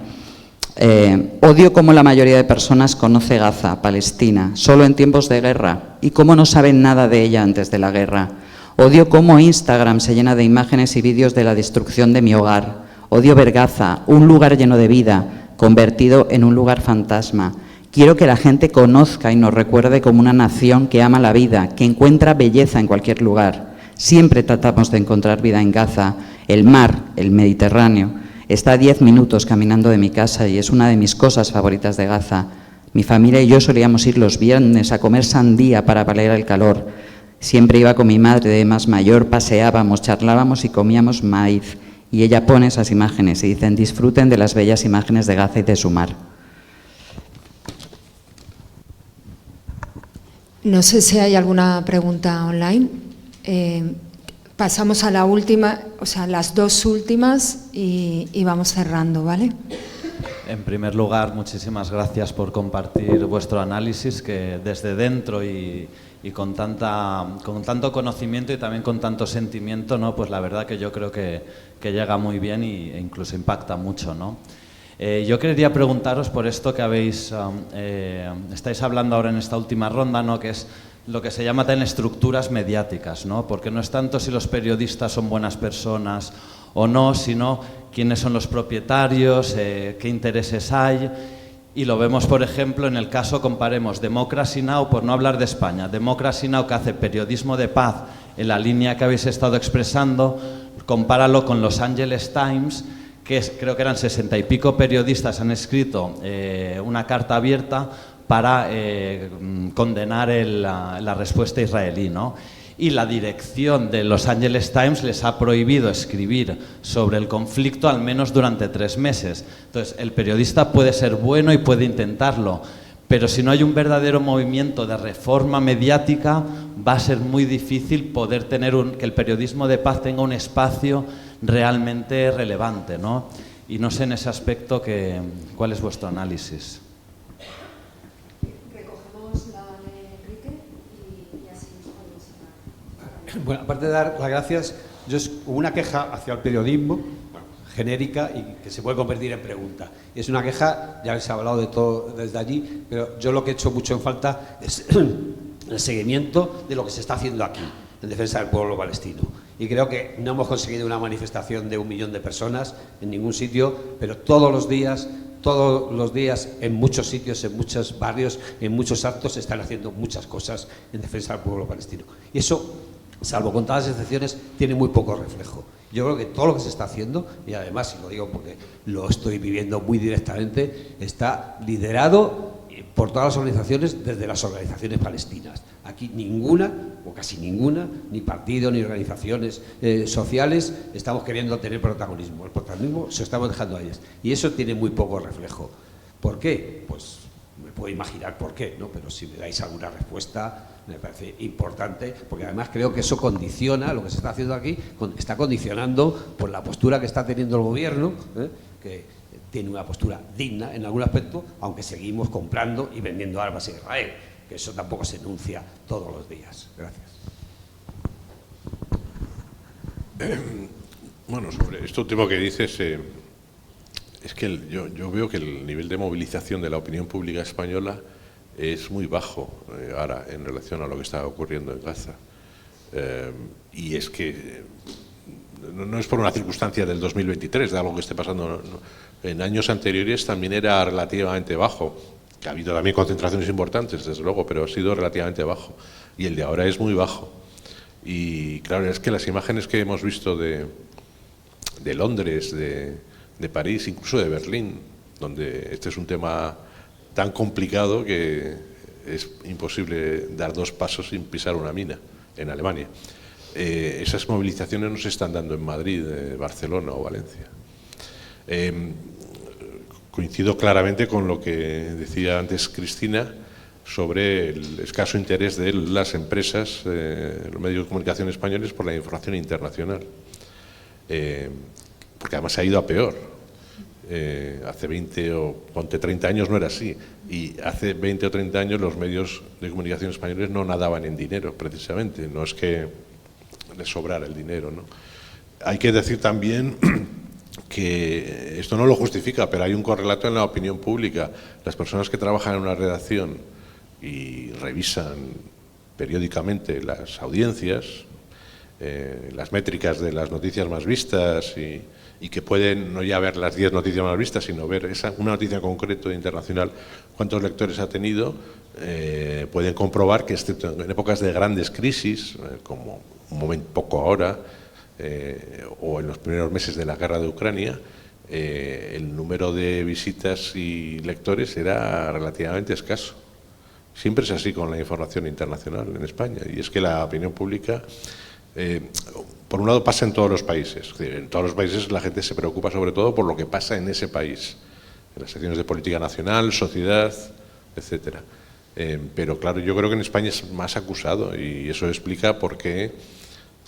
odio cómo la mayoría de personas conoce Gaza, Palestina, solo en tiempos de guerra, y cómo no saben nada de ella antes de la guerra. Odio cómo Instagram se llena de imágenes y vídeos de la destrucción de mi hogar. Odio ver Gaza, un lugar lleno de vida, convertido en un lugar fantasma. Quiero que la gente conozca y nos recuerde como una nación que ama la vida, que encuentra belleza en cualquier lugar. Siempre tratamos de encontrar vida en Gaza. El mar, el Mediterráneo, está a 10 minutos caminando de mi casa y es una de mis cosas favoritas de Gaza. Mi familia y yo solíamos ir los viernes a comer sandía para paliar el calor. Siempre iba con mi madre de más mayor, paseábamos, charlábamos y comíamos maíz. Y ella pone esas imágenes y dicen: disfruten de las bellas imágenes de Gaza y de su mar. No sé si hay alguna pregunta online. Pasamos a la última, o sea, las dos últimas y vamos cerrando, ¿vale? En primer lugar, muchísimas gracias por compartir vuestro análisis, que desde dentro y con tanto conocimiento y también con tanto sentimiento, ¿no? Pues la verdad que yo creo que llega muy bien e incluso impacta mucho, ¿no? Yo quería preguntaros por esto que estáis hablando ahora en esta última ronda, ¿no? Que es lo que se llama también estructuras mediáticas, ¿no? Porque no es tanto si los periodistas son buenas personas o no, sino quiénes son los propietarios, qué intereses hay. Y lo vemos, por ejemplo, en el caso, comparemos Democracy Now!, por no hablar de España, Democracy Now!, que hace periodismo de paz en la línea que habéis estado expresando, compáralo con Los Angeles Times, que creo que eran 60 y pico periodistas han escrito una carta abierta para condenar la respuesta israelí, ¿no? Y la dirección de Los Angeles Times les ha prohibido escribir sobre el conflicto al menos durante 3 meses. Entonces, el periodista puede ser bueno y puede intentarlo, pero si no hay un verdadero movimiento de reforma mediática, va a ser muy difícil poder tener que el periodismo de paz tenga un espacio realmente relevante, ¿no? Y no sé en ese aspecto cuál es vuestro análisis. Recogemos la de Enrique y así nos podemos cerrar. Bueno, aparte de dar las gracias, yo es una queja hacia el periodismo, genérica y que se puede convertir en pregunta. Y es una queja, ya se ha hablado de todo desde allí, pero yo lo que he hecho mucho en falta es el seguimiento de lo que se está haciendo aquí, en defensa del pueblo palestino. Y creo que no hemos conseguido una manifestación de 1 millón de personas en ningún sitio, pero todos los días, en muchos sitios, en muchos barrios, en muchos actos, se están haciendo muchas cosas en defensa del pueblo palestino. Y eso, salvo contadas excepciones, tiene muy poco reflejo. Yo creo que todo lo que se está haciendo, y además, y lo digo porque lo estoy viviendo muy directamente, está liderado por todas las organizaciones, desde las organizaciones palestinas. Aquí ninguna, o casi ninguna, ni partido, ni organizaciones sociales, estamos queriendo tener protagonismo. El protagonismo se lo estamos dejando a ellas. Y eso tiene muy poco reflejo. ¿Por qué? Pues me puedo imaginar por qué, ¿no? Pero si me dais alguna respuesta, me parece importante, porque además creo que eso condiciona, lo que se está haciendo aquí, está condicionando por la postura que está teniendo el gobierno, que tiene una postura digna en algún aspecto, aunque seguimos comprando y vendiendo armas a Israel, que eso tampoco se enuncia todos los días. Gracias. Bueno, sobre esto último que dices, es que yo veo que el nivel de movilización de la opinión pública española es muy bajo ahora en relación a lo que está ocurriendo en Gaza. Y es que no es por una circunstancia del 2023, de algo que esté pasando. En años anteriores también era relativamente bajo, que ha habido también concentraciones importantes, desde luego, pero ha sido relativamente bajo. Y el de ahora es muy bajo. Y claro, es que las imágenes que hemos visto de Londres, de París, incluso de Berlín, donde este es un tema tan complicado que es imposible dar 2 pasos sin pisar una mina en Alemania. Esas movilizaciones no se están dando en Madrid, Barcelona o Valencia. Coincido claramente con lo que decía antes Cristina sobre el escaso interés de las empresas, los medios de comunicación españoles, por la información internacional. Porque además ha ido a peor. Hace 20 o ponte 30 años no era así, y hace 20 o 30 años los medios de comunicación españoles no nadaban en dinero, precisamente, no es que les sobrara el dinero, ¿no? Hay que decir también que esto no lo justifica, pero hay un correlato en la opinión pública. Las personas que trabajan en una redacción y revisan periódicamente las audiencias, las métricas de las noticias más vistas y que pueden no ya ver las 10 noticias más vistas, sino ver una noticia en concreto internacional, cuántos lectores ha tenido, pueden comprobar que excepto en épocas de grandes crisis, como un momento poco ahora, o en los primeros meses de la guerra de Ucrania, el número de visitas y lectores era relativamente escaso. Siempre es así con la información internacional en España, y es que la opinión pública, por un lado, pasa en todos los países. En todos los países la gente se preocupa sobre todo por lo que pasa en ese país, en las secciones de política nacional, sociedad, etcétera. Pero claro, yo creo que en España es más acusado, y eso explica por qué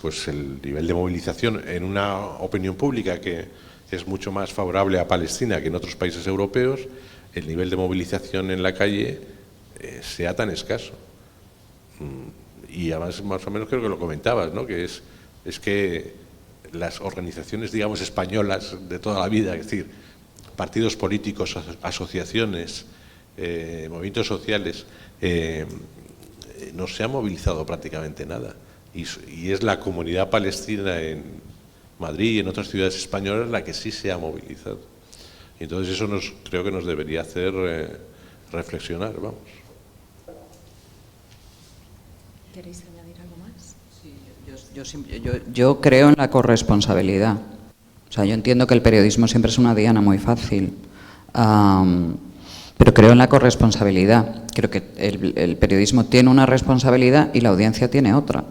pues, el nivel de movilización en una opinión pública que es mucho más favorable a Palestina que en otros países europeos, el nivel de movilización en la calle sea tan escaso. Y además, más o menos creo que lo comentabas, ¿no? Que es que las organizaciones, digamos, españolas de toda la vida, es decir, partidos políticos, asociaciones, movimientos sociales, no se ha movilizado prácticamente nada. Y es la comunidad palestina en Madrid y en otras ciudades españolas la que sí se ha movilizado. Y entonces eso creo que nos debería hacer reflexionar, vamos. ¿Queréis añadir algo más? Sí, yo creo en la corresponsabilidad. O sea, yo entiendo que el periodismo siempre es una diana muy fácil, pero creo en la corresponsabilidad. Creo que el periodismo tiene una responsabilidad y la audiencia tiene otra.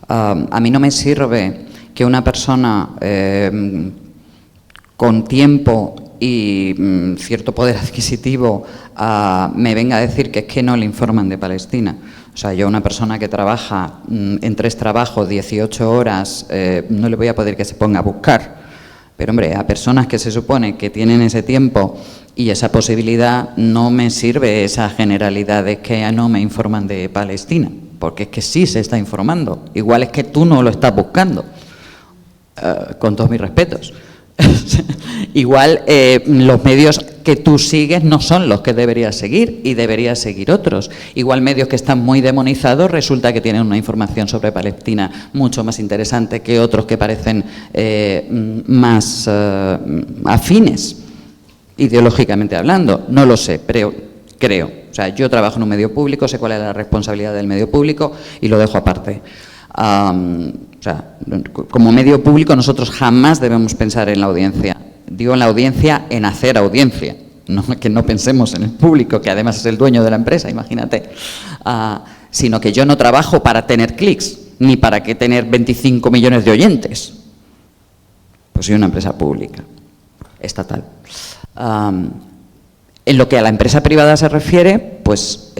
A mí no me sirve que una persona con tiempo y cierto poder adquisitivo me venga a decir que es que no le informan de Palestina. O sea, yo a una persona que trabaja en 3 trabajos, 18 horas, no le voy a pedir que se ponga a buscar. Pero, hombre, a personas que se supone que tienen ese tiempo y esa posibilidad, no me sirve esa generalidad de que no me informan de Palestina, porque es que sí se está informando. Igual es que tú no lo estás buscando, con todos mis respetos. Igual los medios que tú sigues no son los que deberías seguir y deberías seguir otros. Igual medios que están muy demonizados resulta que tienen una información sobre Palestina mucho más interesante que otros que parecen más afines ideológicamente hablando. No lo sé, pero creo. O sea, yo trabajo en un medio público, sé cuál es la responsabilidad del medio público y lo dejo aparte. O sea, como medio público nosotros jamás debemos pensar en la audiencia. Digo en la audiencia en hacer audiencia, no que no pensemos en el público, que además es el dueño de la empresa, imagínate. Sino que yo no trabajo para tener clics, ni para que tener 25 millones de oyentes. Pues soy una empresa pública, estatal. En lo que a la empresa privada se refiere, pues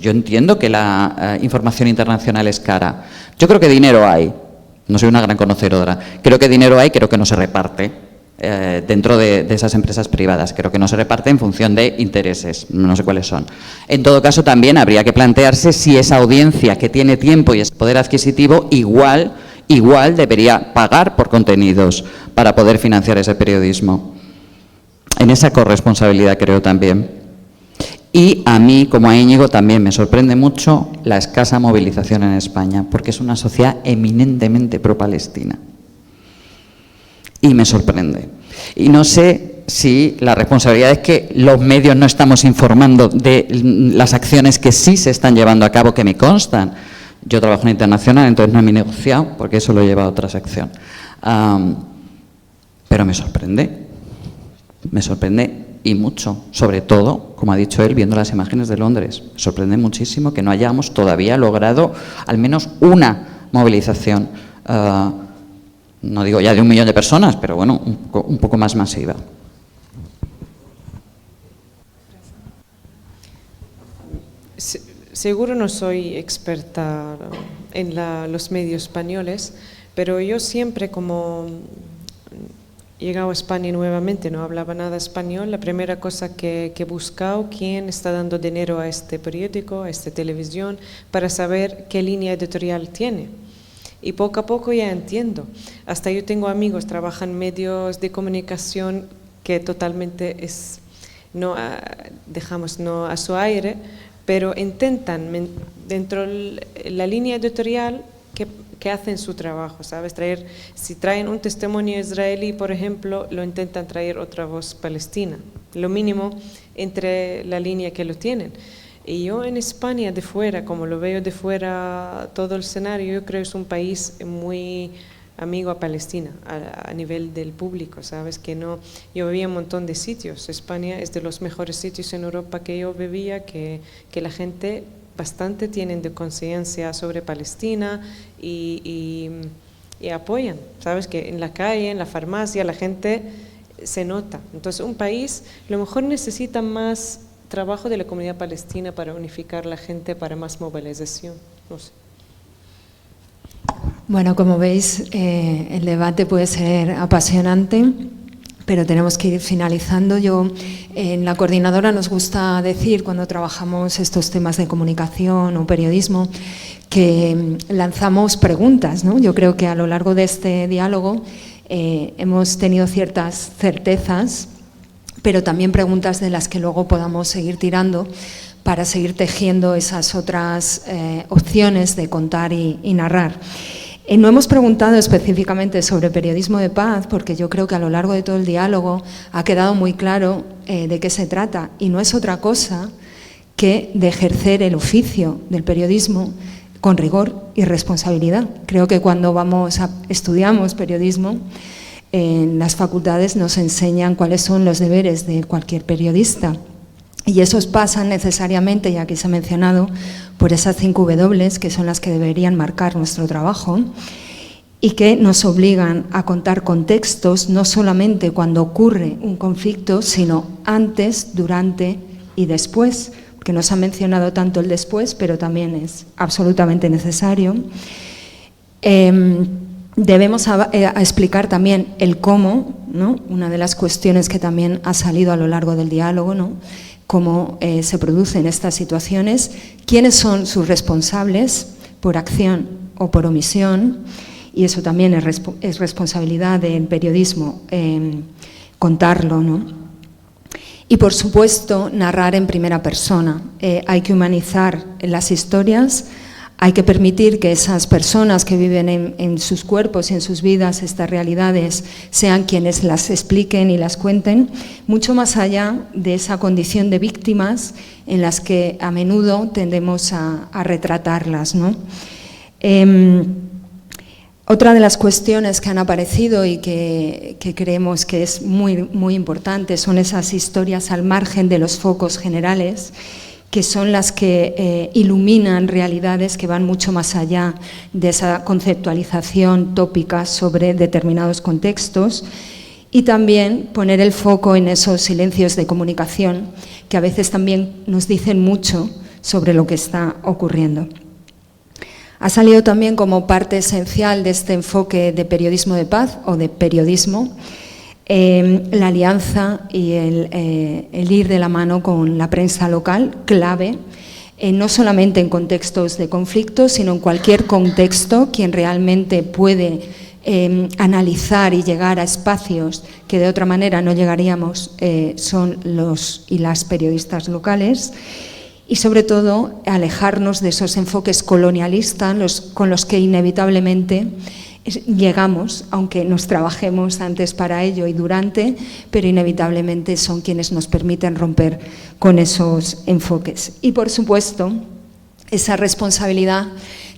yo entiendo que la información internacional es cara. Yo creo que dinero hay, no soy una gran conocedora, creo que dinero hay, creo que no se reparte dentro de esas empresas privadas, creo que no se reparte en función de intereses, no sé cuáles son. En todo caso, también habría que plantearse si esa audiencia que tiene tiempo y ese poder adquisitivo igual debería pagar por contenidos para poder financiar ese periodismo. En esa corresponsabilidad creo también. Y a mí, como a Íñigo, también me sorprende mucho la escasa movilización en España, porque es una sociedad eminentemente pro-palestina. Y me sorprende. Y no sé si la responsabilidad es que los medios no estamos informando de las acciones que sí se están llevando a cabo, que me constan. Yo trabajo en internacional, entonces no he negociado, porque eso lo lleva a otra sección. Pero me sorprende y mucho, sobre todo, como ha dicho él, viendo las imágenes de Londres. Me sorprende muchísimo que no hayamos todavía logrado al menos una movilización, no digo ya de 1 millón de personas, pero bueno, un poco más masiva. Seguro no soy experta en los medios españoles, pero yo siempre, como he llegado a España nuevamente, no hablaba nada español, la primera cosa que he buscado, quién está dando dinero a este periódico, a esta televisión, para saber qué línea editorial tiene. Y poco a poco ya entiendo. Hasta yo tengo amigos, trabajan en medios de comunicación que totalmente no a su aire, pero intentan dentro de la línea editorial que hacen su trabajo, ¿sabes? Si traen un testimonio israelí, por ejemplo, lo intentan traer otra voz palestina, lo mínimo entre la línea que lo tienen. Y yo en España, de fuera, como lo veo de fuera todo el escenario, yo creo que es un país muy amigo a Palestina a nivel del público, ¿sabes? Que no, yo vivía en un montón de sitios. España es de los mejores sitios en Europa que yo vivía, que la gente bastante tienen de conciencia sobre Palestina y apoyan, ¿sabes? Que en la calle, en la farmacia, la gente se nota. Entonces, un país a lo mejor necesita más trabajo de la comunidad palestina para unificar la gente, para más movilización, no sé. Bueno, como veis, el debate puede ser apasionante, pero tenemos que ir finalizando. En la coordinadora nos gusta decir, cuando trabajamos estos temas de comunicación o periodismo, que lanzamos preguntas, ¿no? Yo creo que a lo largo de este diálogo hemos tenido ciertas certezas, pero también preguntas de las que luego podamos seguir tirando para seguir tejiendo esas otras opciones de contar y narrar. No hemos preguntado específicamente sobre periodismo de paz, porque yo creo que a lo largo de todo el diálogo ha quedado muy claro de qué se trata, y no es otra cosa que de ejercer el oficio del periodismo con rigor y responsabilidad. Creo que cuando estudiamos periodismo, en las facultades nos enseñan cuáles son los deberes de cualquier periodista. Y esos pasan necesariamente, y aquí se ha mencionado, por esas 5 W, que son las que deberían marcar nuestro trabajo, y que nos obligan a contar contextos, no solamente cuando ocurre un conflicto, sino antes, durante y después, que nos ha mencionado tanto el después, pero también es absolutamente necesario. Debemos explicar también el cómo, ¿no? Una de las cuestiones que también ha salido a lo largo del diálogo, ¿no? Cómo se producen estas situaciones, quiénes son sus responsables por acción o por omisión, y eso también es responsabilidad del periodismo contarlo, ¿no? Y por supuesto narrar en primera persona. Hay que humanizar las historias, hay que permitir que esas personas que viven en sus cuerpos y en sus vidas estas realidades sean quienes las expliquen y las cuenten, mucho más allá de esa condición de víctimas en las que a menudo tendemos a retratarlas, ¿no? Otra de las cuestiones que han aparecido y que creemos que es muy, muy importante son esas historias al margen de los focos generales, que son las que iluminan realidades que van mucho más allá de esa conceptualización tópica sobre determinados contextos, y también poner el foco en esos silencios de comunicación que a veces también nos dicen mucho sobre lo que está ocurriendo. Ha salido también como parte esencial de este enfoque de periodismo de paz o de periodismo la alianza y el ir de la mano con la prensa local, clave, no solamente en contextos de conflicto, sino en cualquier contexto. Quien realmente puede analizar y llegar a espacios que de otra manera no llegaríamos son los y las periodistas locales. Y sobre todo alejarnos de esos enfoques colonialistas con los que inevitablemente llegamos, aunque nos trabajemos antes para ello y durante, pero inevitablemente son quienes nos permiten romper con esos enfoques. Y por supuesto, esa responsabilidad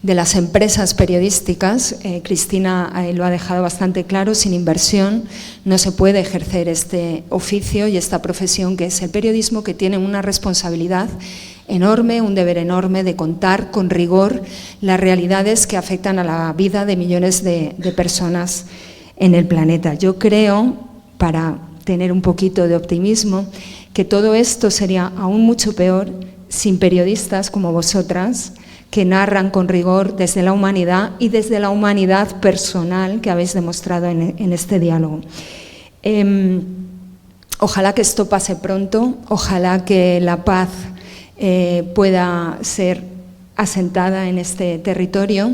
de las empresas periodísticas, Cristina lo ha dejado bastante claro, sin inversión no se puede ejercer este oficio y esta profesión que es el periodismo, que tiene una responsabilidad enorme, un deber enorme de contar con rigor las realidades que afectan a la vida de millones de personas en el planeta. Yo creo, para tener un poquito de optimismo, que todo esto sería aún mucho peor sin periodistas como vosotras, que narran con rigor desde la humanidad y desde la humanidad personal que habéis demostrado en este diálogo. Ojalá que esto pase pronto, ojalá que la paz pueda ser asentada en este territorio.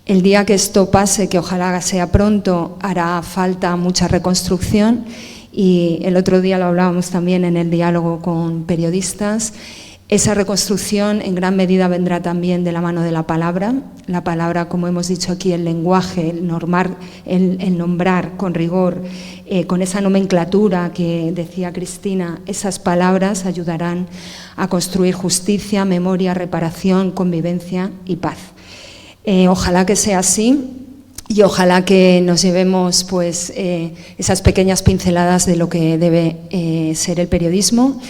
El día que esto pase, que ojalá sea pronto, hará falta mucha reconstrucción, y el otro día lo hablábamos también en el diálogo con periodistas. Esa reconstrucción en gran medida vendrá también de la mano de la palabra, como hemos dicho aquí, el lenguaje, el nombrar con rigor, con esa nomenclatura que decía Cristina. Esas palabras ayudarán a construir justicia, memoria, reparación, convivencia y paz. Ojalá que sea así. y ojalá que nos llevemos pues, esas pequeñas pinceladas de lo que debe ser el periodismo.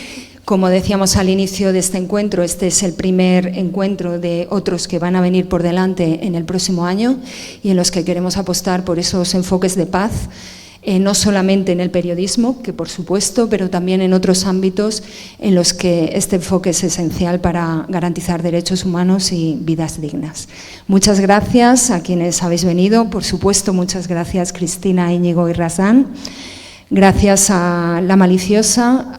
Como decíamos al inicio de este encuentro, este es el primer encuentro de otros que van a venir por delante en el próximo año y en los que queremos apostar por esos enfoques de paz, no solamente en el periodismo, que por supuesto, pero también en otros ámbitos en los que este enfoque es esencial para garantizar derechos humanos y vidas dignas. Muchas gracias a quienes habéis venido, por supuesto, muchas gracias Cristina, Íñigo y Razán. Gracias a La Maliciosa,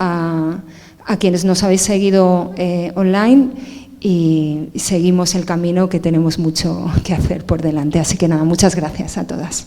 a quienes nos habéis seguido online y seguimos el camino que tenemos mucho que hacer por delante. Así que nada, muchas gracias a todas.